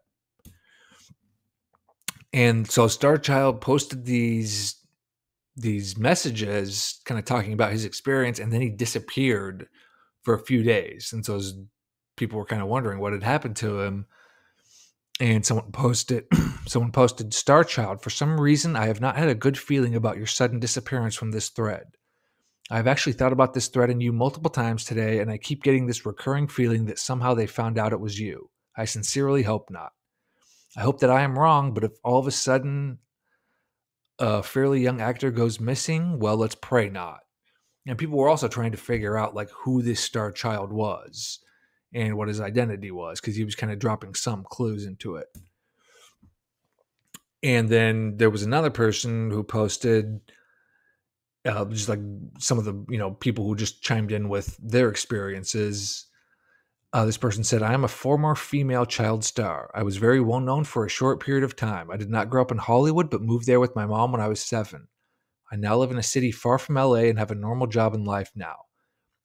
And so Starchild posted these messages kind of talking about his experience, and then he disappeared for a few days. And so people were kind of wondering what had happened to him. And someone posted Starchild, for some reason, I have not had a good feeling about your sudden disappearance from this thread. I've actually thought about this thread and you multiple times today, and I keep getting this recurring feeling that somehow they found out it was you. I sincerely hope not. I hope that I am wrong, but if all of a sudden a fairly young actor goes missing, well, let's pray not. And people were also trying to figure out like who this Starchild was and what his identity was, because he was kind of dropping some clues into it. And then there was another person who posted just like some of the people who just chimed in with their experiences. This person said, I am a former female child star. I was very well known for a short period of time. I did not grow up in Hollywood, but moved there with my mom when I was 7. I now live in a city far from LA and have a normal job in life now.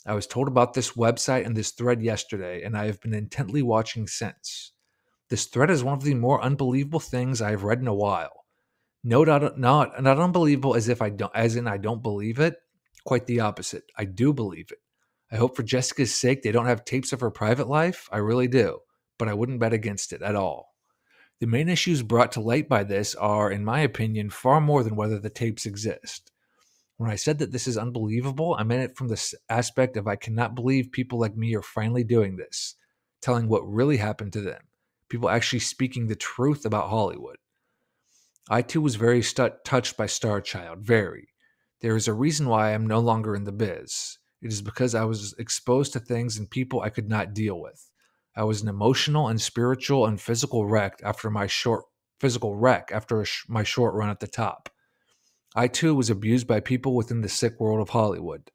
I was told about this website and this thread yesterday, and I have been intently watching since. This thread is one of the more unbelievable things I have read in a while. No, not unbelievable as in I don't believe it. Quite the opposite. I do believe it. I hope for Jessica's sake they don't have tapes of her private life. I really do. But I wouldn't bet against it at all. The main issues brought to light by this are, in my opinion, far more than whether the tapes exist. When I said that this is unbelievable, I meant it from the aspect of I cannot believe people like me are finally doing this, telling what really happened to them, people actually speaking the truth about Hollywood. I too was very touched by Starchild, very. There is a reason why I am no longer in the biz. It is because I was exposed to things and people I could not deal with. I was an emotional and spiritual and physical wreck after my short run at the top. I too was abused by people within the sick world of Hollywood.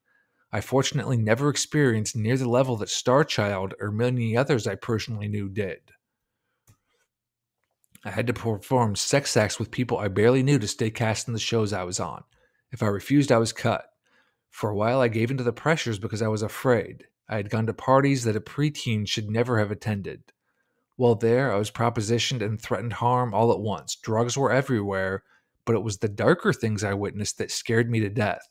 I fortunately never experienced near the level that Starchild or many others I personally knew did. I had to perform sex acts with people I barely knew to stay cast in the shows I was on. If I refused, I was cut. For a while, I gave into the pressures because I was afraid. I had gone to parties that a preteen should never have attended. While there, I was propositioned and threatened harm all at once. Drugs were everywhere, but it was the darker things I witnessed that scared me to death.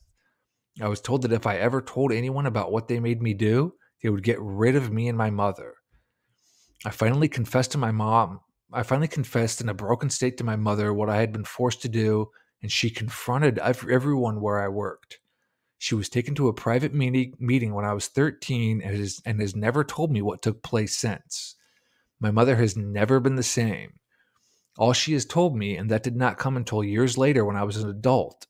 I was told that if I ever told anyone about what they made me do, they would get rid of me and my mother. I finally confessed in a broken state to my mother what I had been forced to do, and she confronted everyone where I worked. She was taken to a private meeting when I was 13 and has never told me what took place since. My mother has never been the same. All she has told me, and that did not come until years later when I was an adult,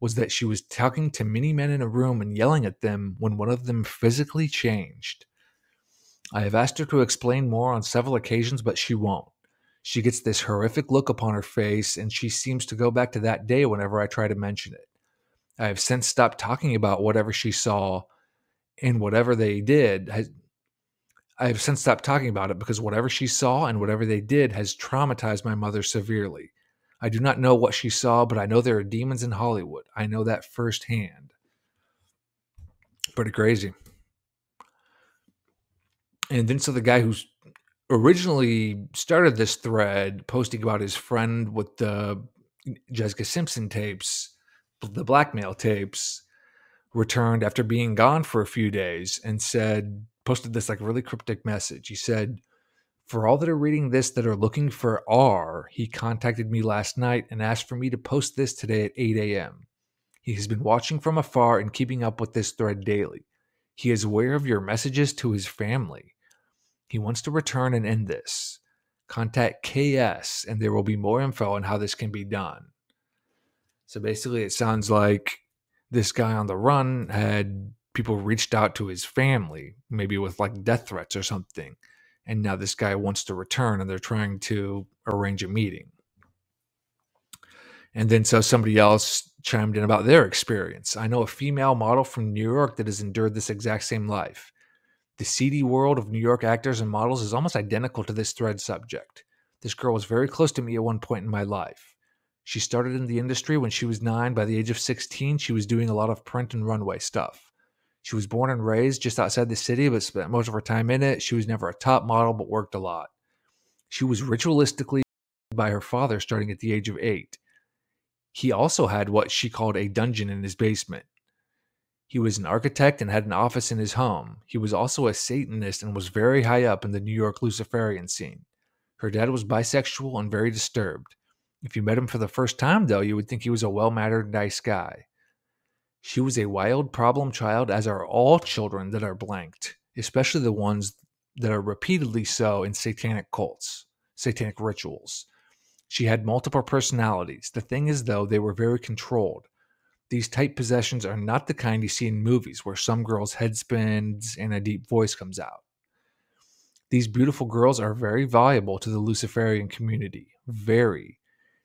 was that she was talking to many men in a room and yelling at them when one of them physically changed. I have asked her to explain more on several occasions, but she won't. She gets this horrific look upon her face, and she seems to go back to that day whenever I try to mention it. I have since stopped talking about whatever she saw, and whatever they did I have since stopped talking about it because whatever she saw and whatever they did has traumatized my mother severely. I do not know what she saw, but I know there are demons in Hollywood. I know that firsthand. Pretty crazy. And then so the guy who's originally started this thread posting about his friend with the Jessica Simpson tapes, the blackmail tapes, returned after being gone for a few days and posted this like really cryptic message. He said, "For all that are reading this that are looking for R, he contacted me last night and asked for me to post this today at 8 a.m. He has been watching from afar and keeping up with this thread daily. He is aware of your messages to his family. He wants to return and end this. Contact KS and there will be more info on how this can be done." So basically, it sounds like this guy on the run had people reached out to his family, maybe with like death threats or something. And now this guy wants to return and they're trying to arrange a meeting. And then so somebody else chimed in about their experience. "I know a female model from New York that has endured this exact same life. The seedy world of New York actors and models is almost identical to this thread subject. This girl was very close to me at one point in my life. She started in the industry when she was 9. By the age of 16, she was doing a lot of print and runway stuff. She was born and raised just outside the city, but spent most of her time in it. She was never a top model, but worked a lot. She was ritualistically by her father starting at the age of 8. He also had what she called a dungeon in his basement. He was an architect and had an office in his home. He was also a Satanist and was very high up in the New York Luciferian scene. Her dad was bisexual and very disturbed. If you met him for the first time, though, you would think he was a well-mannered, nice guy. She was a wild problem child, as are all children that are blanked, especially the ones that are repeatedly so in satanic cults, satanic rituals. She had multiple personalities. The thing is, though, they were very controlled. These type possessions are not the kind you see in movies where some girl's head spins and a deep voice comes out. These beautiful girls are very valuable to the Luciferian community. Very.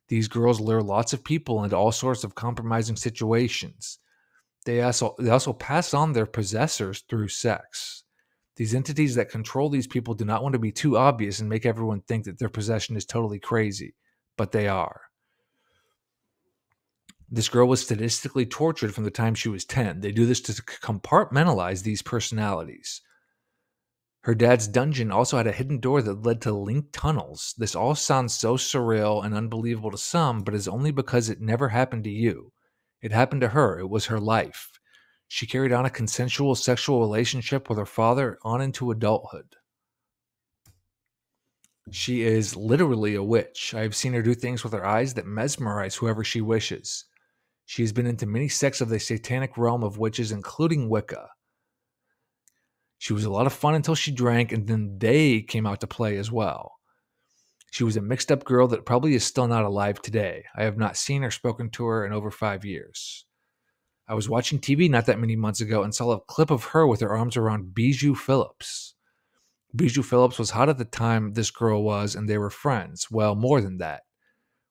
These girls lure lots of people into all sorts of compromising situations. They also pass on their possessors through sex. These entities that control these people do not want to be too obvious and make everyone think that their possession is totally crazy, but they are. This girl was statistically tortured from the time she was 10. They do this to compartmentalize these personalities. Her dad's dungeon also had a hidden door that led to linked tunnels. This all sounds so surreal and unbelievable to some, but is only because it never happened to you. It happened to her. It was her life. She carried on a consensual sexual relationship with her father on into adulthood. She is literally a witch. I have seen her do things with her eyes that mesmerize whoever she wishes. She has been into many sects of the satanic realm of witches, including Wicca. She was a lot of fun until she drank, and then they came out to play as well. She was a mixed up girl that probably is still not alive today. I have not seen or spoken to her in over 5 years. I was watching TV not that many months ago and saw a clip of her with her arms around Bijou Phillips. Bijou Phillips was hot at the time this girl was, and they were friends. Well, more than that.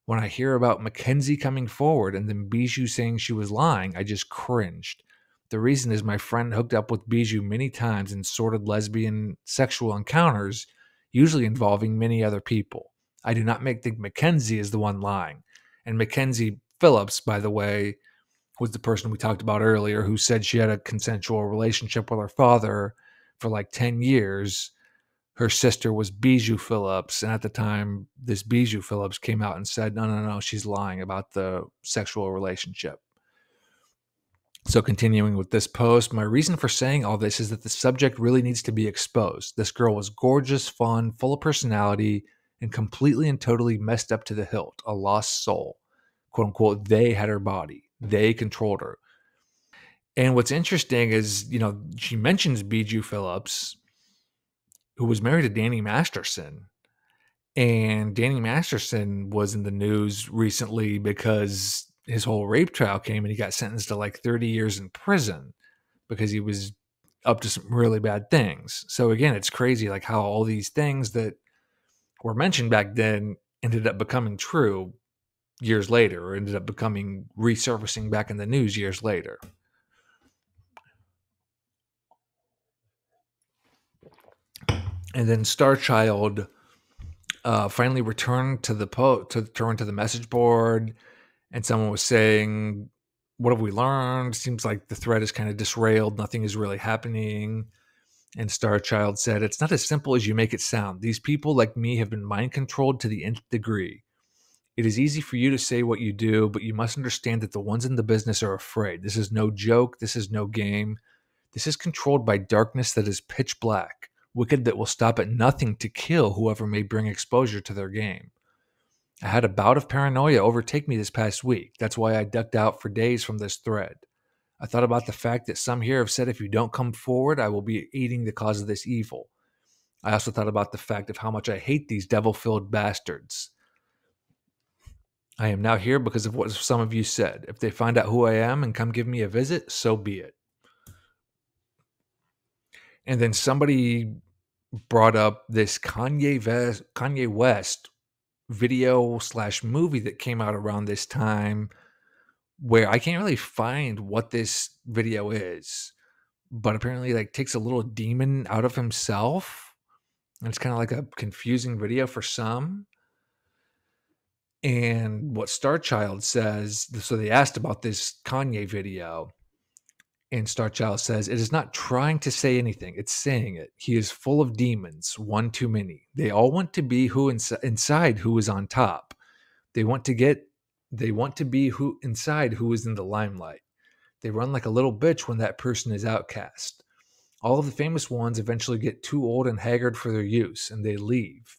When I hear about Mackenzie coming forward and then Bijou saying she was lying, I just cringed. The reason is my friend hooked up with Bijou many times in sordid lesbian sexual encounters, usually involving many other people. I do not think Mackenzie is the one lying. And Mackenzie Phillips, by the way, was the person we talked about earlier who said she had a consensual relationship with her father for like 10 years. Her sister was Bijou Phillips, and at the time, this Bijou Phillips came out and said, no, she's lying about the sexual relationship. So continuing with this post, my reason for saying all this is that the subject really needs to be exposed. This girl was gorgeous, fun, full of personality, and completely and totally messed up to the hilt, a lost soul. Quote unquote, they had her body. They controlled her. And what's interesting is, she mentions Bijou Phillips, who was married to Danny Masterson. And Danny Masterson was in the news recently because his whole rape trial came and he got sentenced to like 30 years in prison because he was up to some really bad things. So again, it's crazy like how all these things that were mentioned back then ended up becoming true years later, or ended up becoming resurfacing back in the news years later. And then Starchild finally returned to the message board, and someone was saying, "What have we learned? Seems like the thread is kind of disrailed. Nothing is really happening." And Starchild said, "It's not as simple as you make it sound. These people like me have been mind controlled to the nth degree. It is easy for you to say what you do, but you must understand that the ones in the business are afraid. This is no joke. This is no game. This is controlled by darkness that is pitch black, wicked that will stop at nothing to kill whoever may bring exposure to their game. I had a bout of paranoia overtake me this past week. That's why I ducked out for days from this thread. I thought about the fact that some here have said if you don't come forward, I will be aiding the cause of this evil. I also thought about the fact of how much I hate these devil-filled bastards. I am now here because of what some of you said. If they find out who I am and come give me a visit, so be it." And then somebody brought up this Kanye West video slash movie that came out around this time, where I can't really find what this video is, but apparently like takes a little demon out of himself. And it's kind of like a confusing video for some. And what Starchild says, so they asked about this Kanye video, and Starchild says, "It is not trying to say anything, it's saying it. He is full of demons, one too many. They all want to be who inside who is on top. They want to be who inside who is in the limelight. They run like a little bitch when that person is outcast. All of the famous ones eventually get too old and haggard for their use, and they leave.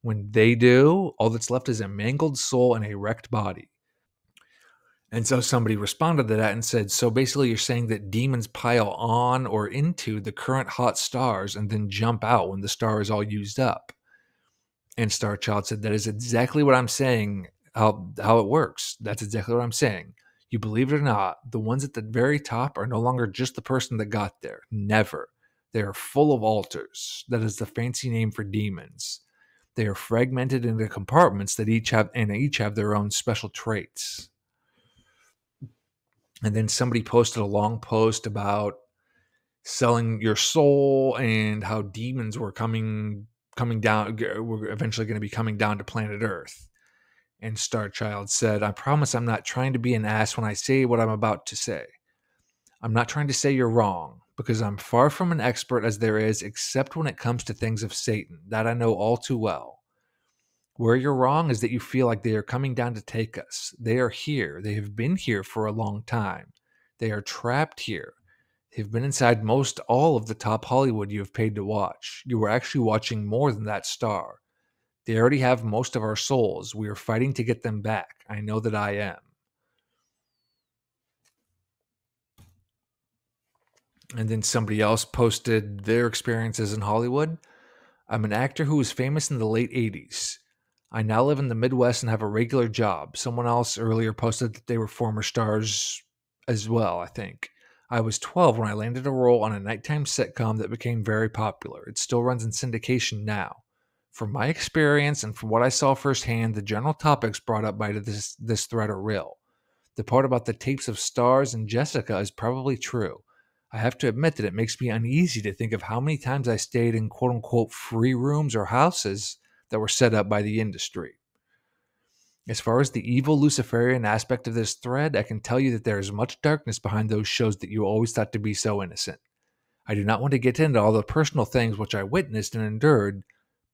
When they do, all that's left is a mangled soul and a wrecked body." And so somebody responded to that and said, "So basically, you're saying that demons pile on or into the current hot stars and then jump out when the star is all used up?" And Starchild said, "That is exactly what I'm saying, how it works. That's exactly what I'm saying. You believe it or not, the ones at the very top are no longer just the person that got there. Never. They are full of alters. That is the fancy name for demons. They are fragmented into compartments that each have their own special traits." And then somebody posted a long post about selling your soul and how demons were coming down, were eventually going to be coming down to planet Earth. And Starchild said, "I promise I'm not trying to be an ass when I say what I'm about to say. I'm not trying to say you're wrong, because I'm far from an expert as there is, except when it comes to things of Satan. That I know all too well. Where you're wrong is that you feel like they are coming down to take us. They are here. They have been here for a long time. They are trapped here. They've been inside most all of the top Hollywood you have paid to watch. You are actually watching more than that star. They already have most of our souls. We are fighting to get them back. I know that I am." And then somebody else posted their experiences in Hollywood. "I'm an actor who was famous in the late 80s. I now live in the Midwest and have a regular job." Someone else earlier posted that they were former stars as well, I think. "I was 12 when I landed a role on a nighttime sitcom that became very popular. It still runs in syndication now. From my experience and from what I saw firsthand, the general topics brought up by this thread are real. The part about the tapes of Stars and Jessica is probably true. I have to admit that it makes me uneasy to think of how many times I stayed in quote-unquote free rooms or houses that were set up by the industry. As far as the evil Luciferian aspect of this thread, I can tell you that there is much darkness behind those shows that you always thought to be so innocent. I do not want to get into all the personal things which I witnessed and endured,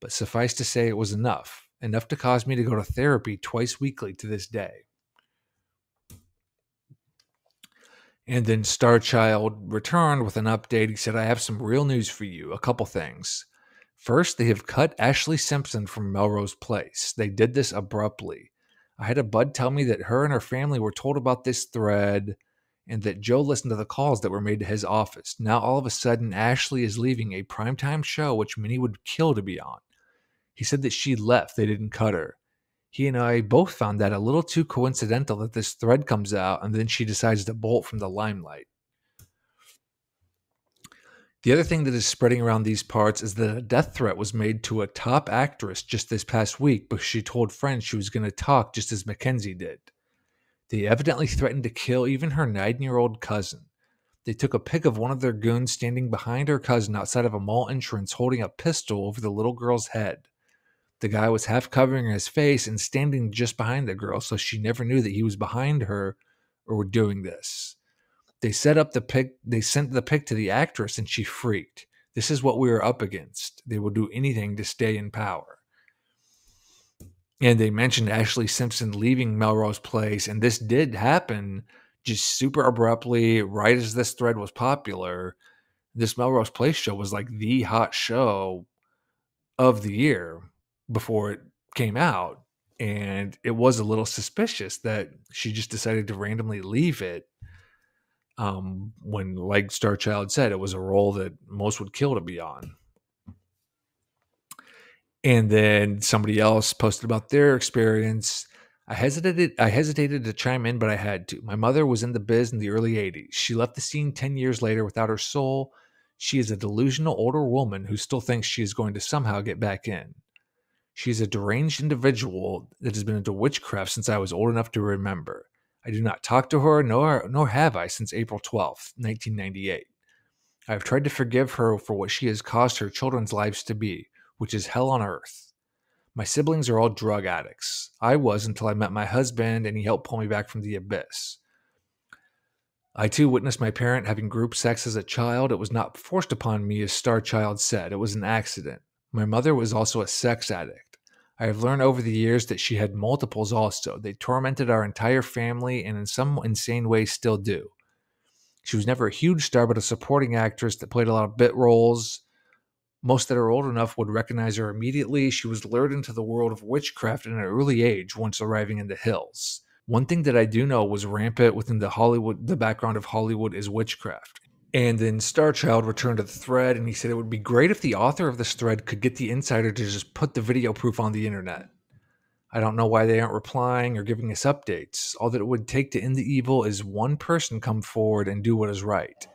but suffice to say it was enough to cause me to go to therapy twice weekly to this day." And then Starchild returned with an update. He said, "I have some real news for you. A couple things. First, they have cut Ashley Simpson from Melrose Place. They did this abruptly. I had a bud tell me that her and her family were told about this thread and that Joe listened to the calls that were made to his office. Now, all of a sudden, Ashley is leaving a primetime show which many would kill to be on. He said that she left, they didn't cut her. He and I both found that a little too coincidental that this thread comes out and then she decides to bolt from the limelight. The other thing that is spreading around these parts is that a death threat was made to a top actress just this past week because she told friends she was going to talk just as Mackenzie did. They evidently threatened to kill even her 9-year-old cousin. They took a pic of one of their goons standing behind her cousin outside of a mall entrance holding a pistol over the little girl's head. The guy was half covering his face and standing just behind the girl, so she never knew that he was behind her or doing this. They set up the pic, they sent the pic to the actress and she freaked. This is what we were up against. They will do anything to stay in power. And they mentioned Ashley Simpson leaving Melrose Place, and this did happen just super abruptly, right as this thread was popular. This Melrose Place show was like the hot show of the year before it came out. And it was a little suspicious that she just decided to randomly leave it. When, like Starchild said, it was a role that most would kill to be on. And then somebody else posted about their experience. I hesitated to chime in, but I had to. My mother was in the biz in the early 80s. She left the scene 10 years later without her soul. She is a delusional older woman who still thinks she is going to somehow get back in. She is a deranged individual that has been into witchcraft since I was old enough to remember. I do not talk to her, nor have I since April 12th, 1998. I have tried to forgive her for what she has caused her children's lives to be, which is hell on earth. My siblings are all drug addicts. I was until I met my husband and he helped pull me back from the abyss. I too witnessed my parent having group sex as a child. It was not forced upon me, as Starchild said. It was an accident. My mother was also a sex addict. I have learned over the years that she had multiples also. They tormented our entire family and in some insane way still do. She was never a huge star, but a supporting actress that played a lot of bit roles. Most that are old enough would recognize her immediately. She was lured into the world of witchcraft at an early age once arriving in the hills. One thing that I do know was rampant within the background of Hollywood is witchcraft. And then Starchild returned to the thread and he said it would be great if the author of this thread could get the insider to just put the video proof on the internet. I don't know why they aren't replying or giving us updates. All that it would take to end the evil is one person come forward and do what is right.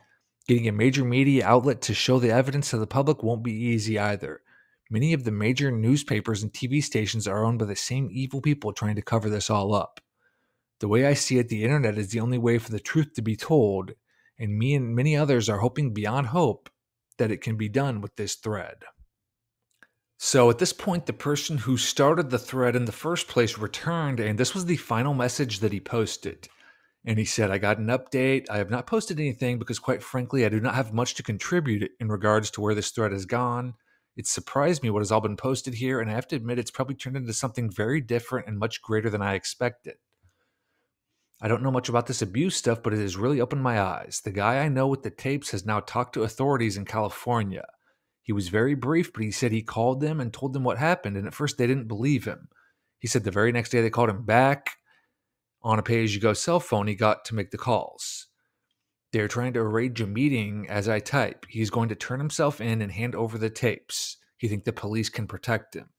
Getting a major media outlet to show the evidence to the public won't be easy either. Many of the major newspapers and TV stations are owned by the same evil people trying to cover this all up. The way I see it, the internet is the only way for the truth to be told, and me and many others are hoping beyond hope that it can be done with this thread. So at this point, the person who started the thread in the first place returned, and this was the final message that he posted. And he said, I got an update. I have not posted anything because, quite frankly, I do not have much to contribute in regards to where this thread has gone. It surprised me what has all been posted here, and I have to admit it's probably turned into something very different and much greater than I expected. I don't know much about this abuse stuff, but it has really opened my eyes. The guy I know with the tapes has now talked to authorities in California. He was very brief, but he said he called them and told them what happened, and at first they didn't believe him. He said the very next day they called him back. On a pay-as-you-go cell phone, he got to make the calls. They're trying to arrange a meeting as I type. He's going to turn himself in and hand over the tapes. He thinks the police can protect him.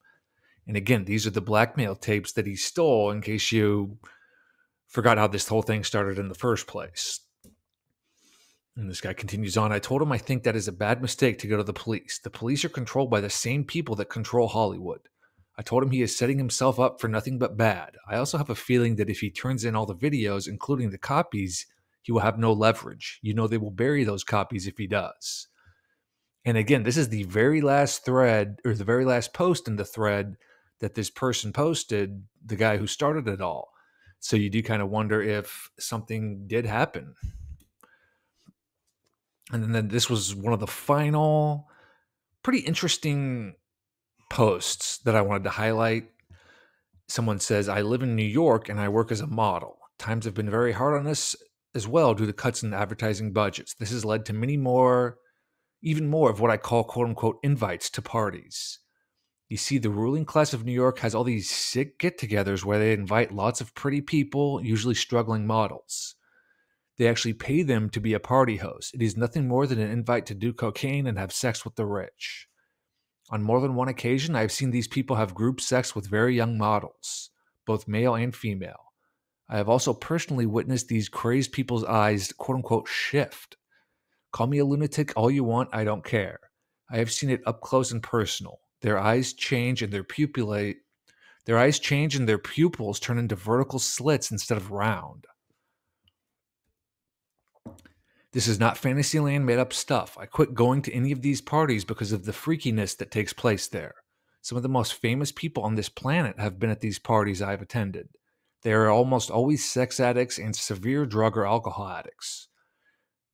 And again, these are the blackmail tapes that he stole, in case you forgot how this whole thing started in the first place. And this guy continues on. I told him I think that is a bad mistake to go to the police. The police are controlled by the same people that control Hollywood. I told him he is setting himself up for nothing but bad. I also have a feeling that if he turns in all the videos, including the copies, he will have no leverage. You know, they will bury those copies if he does. And again, this is the very last thread, or the very last post in the thread that this person posted, the guy who started it all. So you do kind of wonder if something did happen. And then this was one of the final pretty interesting posts that I wanted to highlight. Someone says, I live in New York and I work as a model. Times have been very hard on us as well due to cuts in advertising budgets. This has led to even more of what I call quote unquote invites to parties. You see, the ruling class of New York has all these sick get-togethers where they invite lots of pretty people, usually struggling models. They actually pay them to be a party host. It is nothing more than an invite to do cocaine and have sex with the rich. On more than one occasion, I have seen these people have group sex with very young models, both male and female. I have also personally witnessed these crazed people's eyes, quote unquote, shift. Call me a lunatic all you want, I don't care. I have seen it up close and personal. Their eyes change and their pupils turn into vertical slits instead of round. This is not Fantasyland made up stuff. I quit going to any of these parties because of the freakiness that takes place there. Some of the most famous people on this planet have been at these parties I've attended. They are almost always sex addicts and severe drug or alcohol addicts.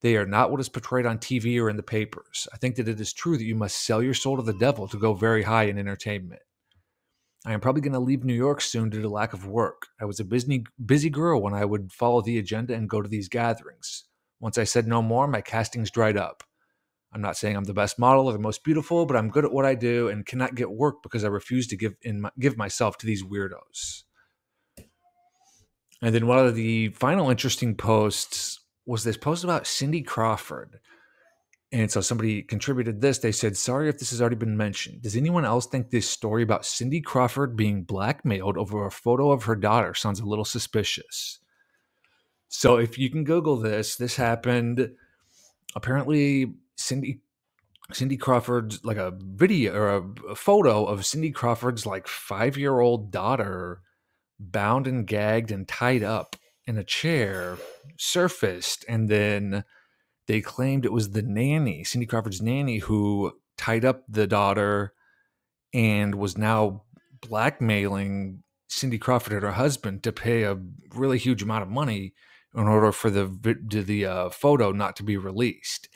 They are not what is portrayed on TV or in the papers. I think that it is true that you must sell your soul to the devil to go very high in entertainment. I am probably going to leave New York soon due to lack of work. I was a busy girl when I would follow the agenda and go to these gatherings. Once I said no more, my castings dried up. I'm not saying I'm the best model or the most beautiful, but I'm good at what I do and cannot get work because I refuse to give myself to these weirdos. And then one of the final interesting posts was this post about Cindy Crawford. And so somebody contributed this. They said, sorry if this has already been mentioned. Does anyone else think this story about Cindy Crawford being blackmailed over a photo of her daughter sounds a little suspicious? So if you can Google this happened. Apparently, Cindy Crawford's like a video or a photo of Cindy Crawford's like 5-year-old daughter bound and gagged and tied up in a chair surfaced, and then they claimed it was the nanny, Cindy Crawford's nanny, who tied up the daughter and was now blackmailing Cindy Crawford and her husband to pay a really huge amount of money in order for the photo not to be released.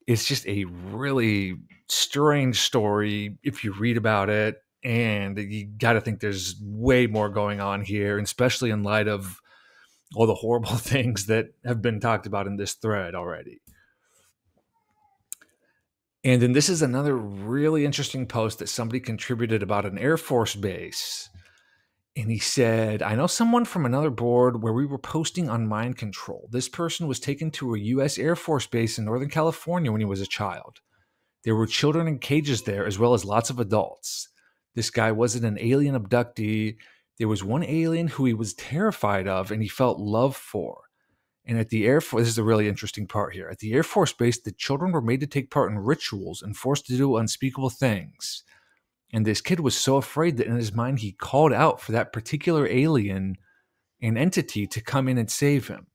It's just a really strange story if you read about it, and you got to think there's way more going on here, especially in light of all the horrible things that have been talked about in this thread already. And then this is another really interesting post that somebody contributed about an Air Force base. And he said, I know someone from another board where we were posting on mind control. This person was taken to a U.S. Air Force base in Northern California when he was a child. There were children in cages there, as well as lots of adults. This guy wasn't an alien abductee. There was one alien who he was terrified of and he felt love for. And at the Air Force, this is a really interesting part here. At the Air Force base, the children were made to take part in rituals and forced to do unspeakable things. And this kid was so afraid that in his mind, he called out for that particular alien and entity to come in and save him.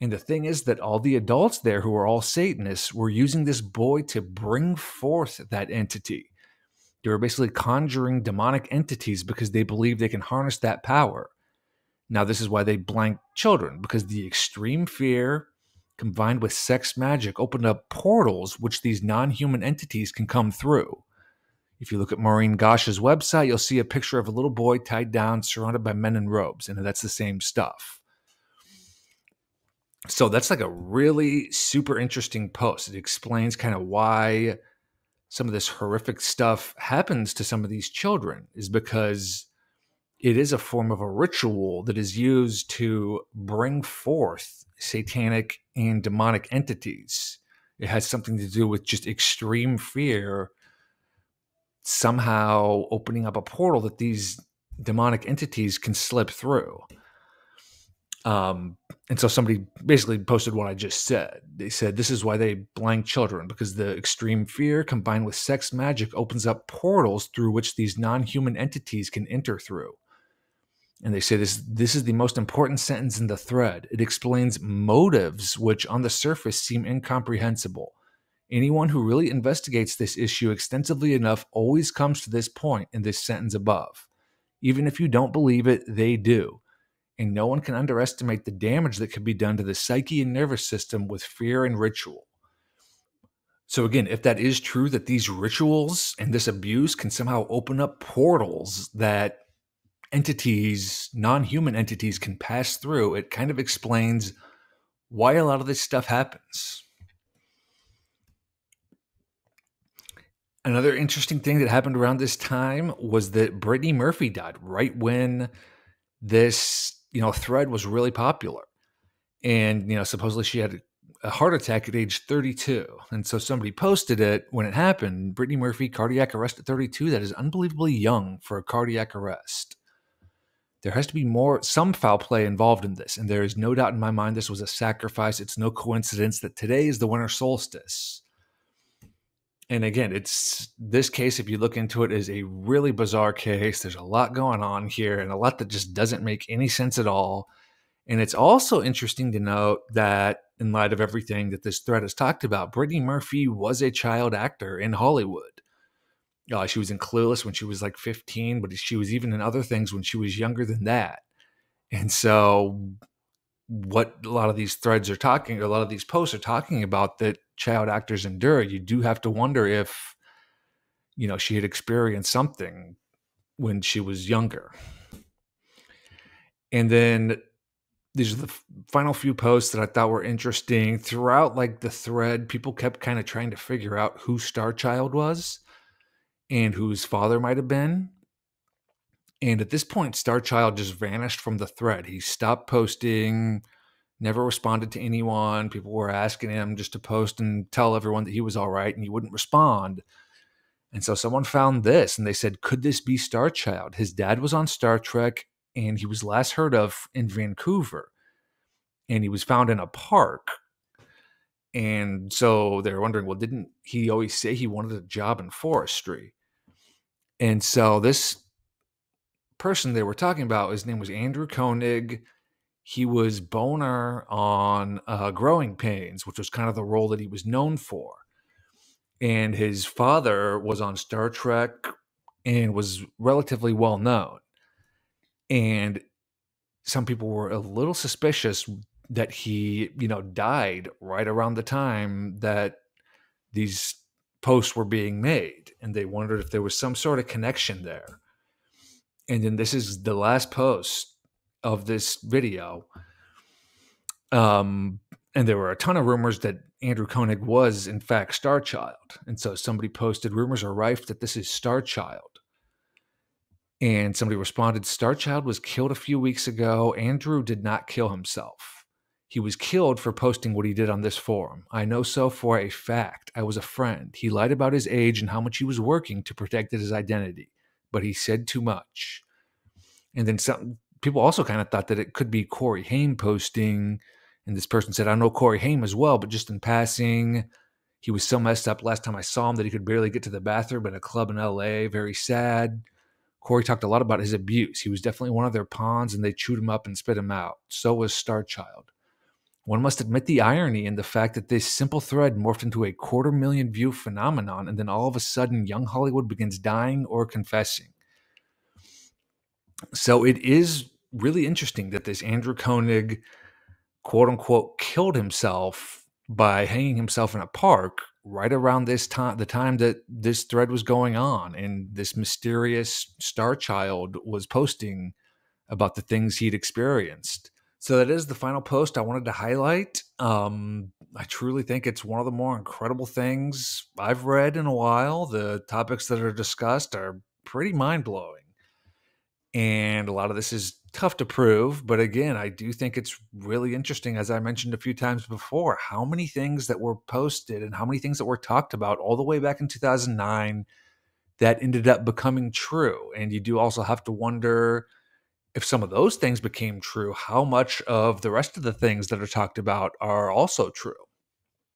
And the thing is that all the adults there who were all Satanists were using this boy to bring forth that entity. They were basically conjuring demonic entities because they believe they can harness that power. Now, this is why they blanked children, because the extreme fear combined with sex magic opened up portals which these non-human entities can come through. If you look at Maureen Gosh's website, you'll see a picture of a little boy tied down, surrounded by men in robes, and that's the same stuff. So that's like a really super interesting post. It explains kind of why some of this horrific stuff happens to some of these children, is because it is a form of a ritual that is used to bring forth satanic and demonic entities. It has something to do with just extreme fear somehow opening up a portal that these demonic entities can slip through. And so somebody basically posted what I just said. They said, this is why they blank children, because the extreme fear combined with sex magic opens up portals through which these non-human entities can enter through. And they say this is the most important sentence in the thread. It explains motives which on the surface seem incomprehensible. Anyone who really investigates this issue extensively enough always comes to this point in this sentence above. Even if you don't believe it, they do. And no one can underestimate the damage that could be done to the psyche and nervous system with fear and ritual. So again, if that is true, that these rituals and this abuse can somehow open up portals that entities, non-human entities, can pass through, it kind of explains why a lot of this stuff happens. Another interesting thing that happened around this time was that Brittany Murphy died right when this, thread was really popular. And, supposedly she had a heart attack at age 32. And so somebody posted it when it happened. Brittany Murphy, cardiac arrest at 32. That is unbelievably young for a cardiac arrest. There has to be some foul play involved in this. And there is no doubt in my mind this was a sacrifice. It's no coincidence that today is the winter solstice. And again, this case, if you look into it, is a really bizarre case. There's a lot going on here and a lot that just doesn't make any sense at all. And it's also interesting to note that in light of everything that this thread has talked about, Brittany Murphy was a child actor in Hollywood. She was in Clueless when she was like 15, but she was even in other things when she was younger than that. And so what a lot of these threads are talking, or a lot of these posts are talking about that child actors endure, you do have to wonder if, she had experienced something when she was younger. And then these are the final few posts that I thought were interesting. Throughout like the thread, people kept kind of trying to figure out who Starchild was and who his father might have been. And at this point, Starchild just vanished from the thread. He stopped posting, never responded to anyone. People were asking him just to post and tell everyone that he was all right, and he wouldn't respond. And so someone found this, and they said, could this be Starchild? His dad was on Star Trek, and he was last heard of in Vancouver. And he was found in a park. And so they're wondering, well, didn't he always say he wanted a job in forestry? And so this person they were talking about, his name was Andrew Koenig. He was Boner on Growing Pains, which was kind of the role that he was known for. And his father was on Star Trek and was relatively well known. And some people were a little suspicious that he, died right around the time that these posts were being made. And they wondered if there was some sort of connection there. And then this is the last post of this video. And there were a ton of rumors that Andrew Koenig was, in fact, Starchild. And so somebody posted, rumors are rife that this is Starchild. And somebody responded, Starchild was killed a few weeks ago. Andrew did not kill himself. He was killed for posting what he did on this forum. I know so for a fact. I was a friend. He lied about his age and how much he was working to protect his identity. But he said too much. And then some people also kind of thought that it could be Corey Haim posting. And this person said, I know Corey Haim as well, but just in passing, he was so messed up last time I saw him that he could barely get to the bathroom at a club in LA. Very sad. Corey talked a lot about his abuse. He was definitely one of their pawns, and they chewed him up and spit him out. So was Starchild. One must admit the irony in the fact that this simple thread morphed into a 250,000 view phenomenon, and then all of a sudden, young Hollywood begins dying or confessing. So it is really interesting that this Andrew Koenig, quote unquote, killed himself by hanging himself in a park right around this time, the time that this thread was going on, and this mysterious Starchild was posting about the things he'd experienced. So that is the final post I wanted to highlight. I truly think it's one of the more incredible things I've read in a while. The topics that are discussed are pretty mind-blowing. And a lot of this is tough to prove. But again, I do think it's really interesting, as I mentioned a few times before, how many things that were posted and how many things that were talked about all the way back in 2009 that ended up becoming true. And you do also have to wonder, if some of those things became true, how much of the rest of the things that are talked about are also true.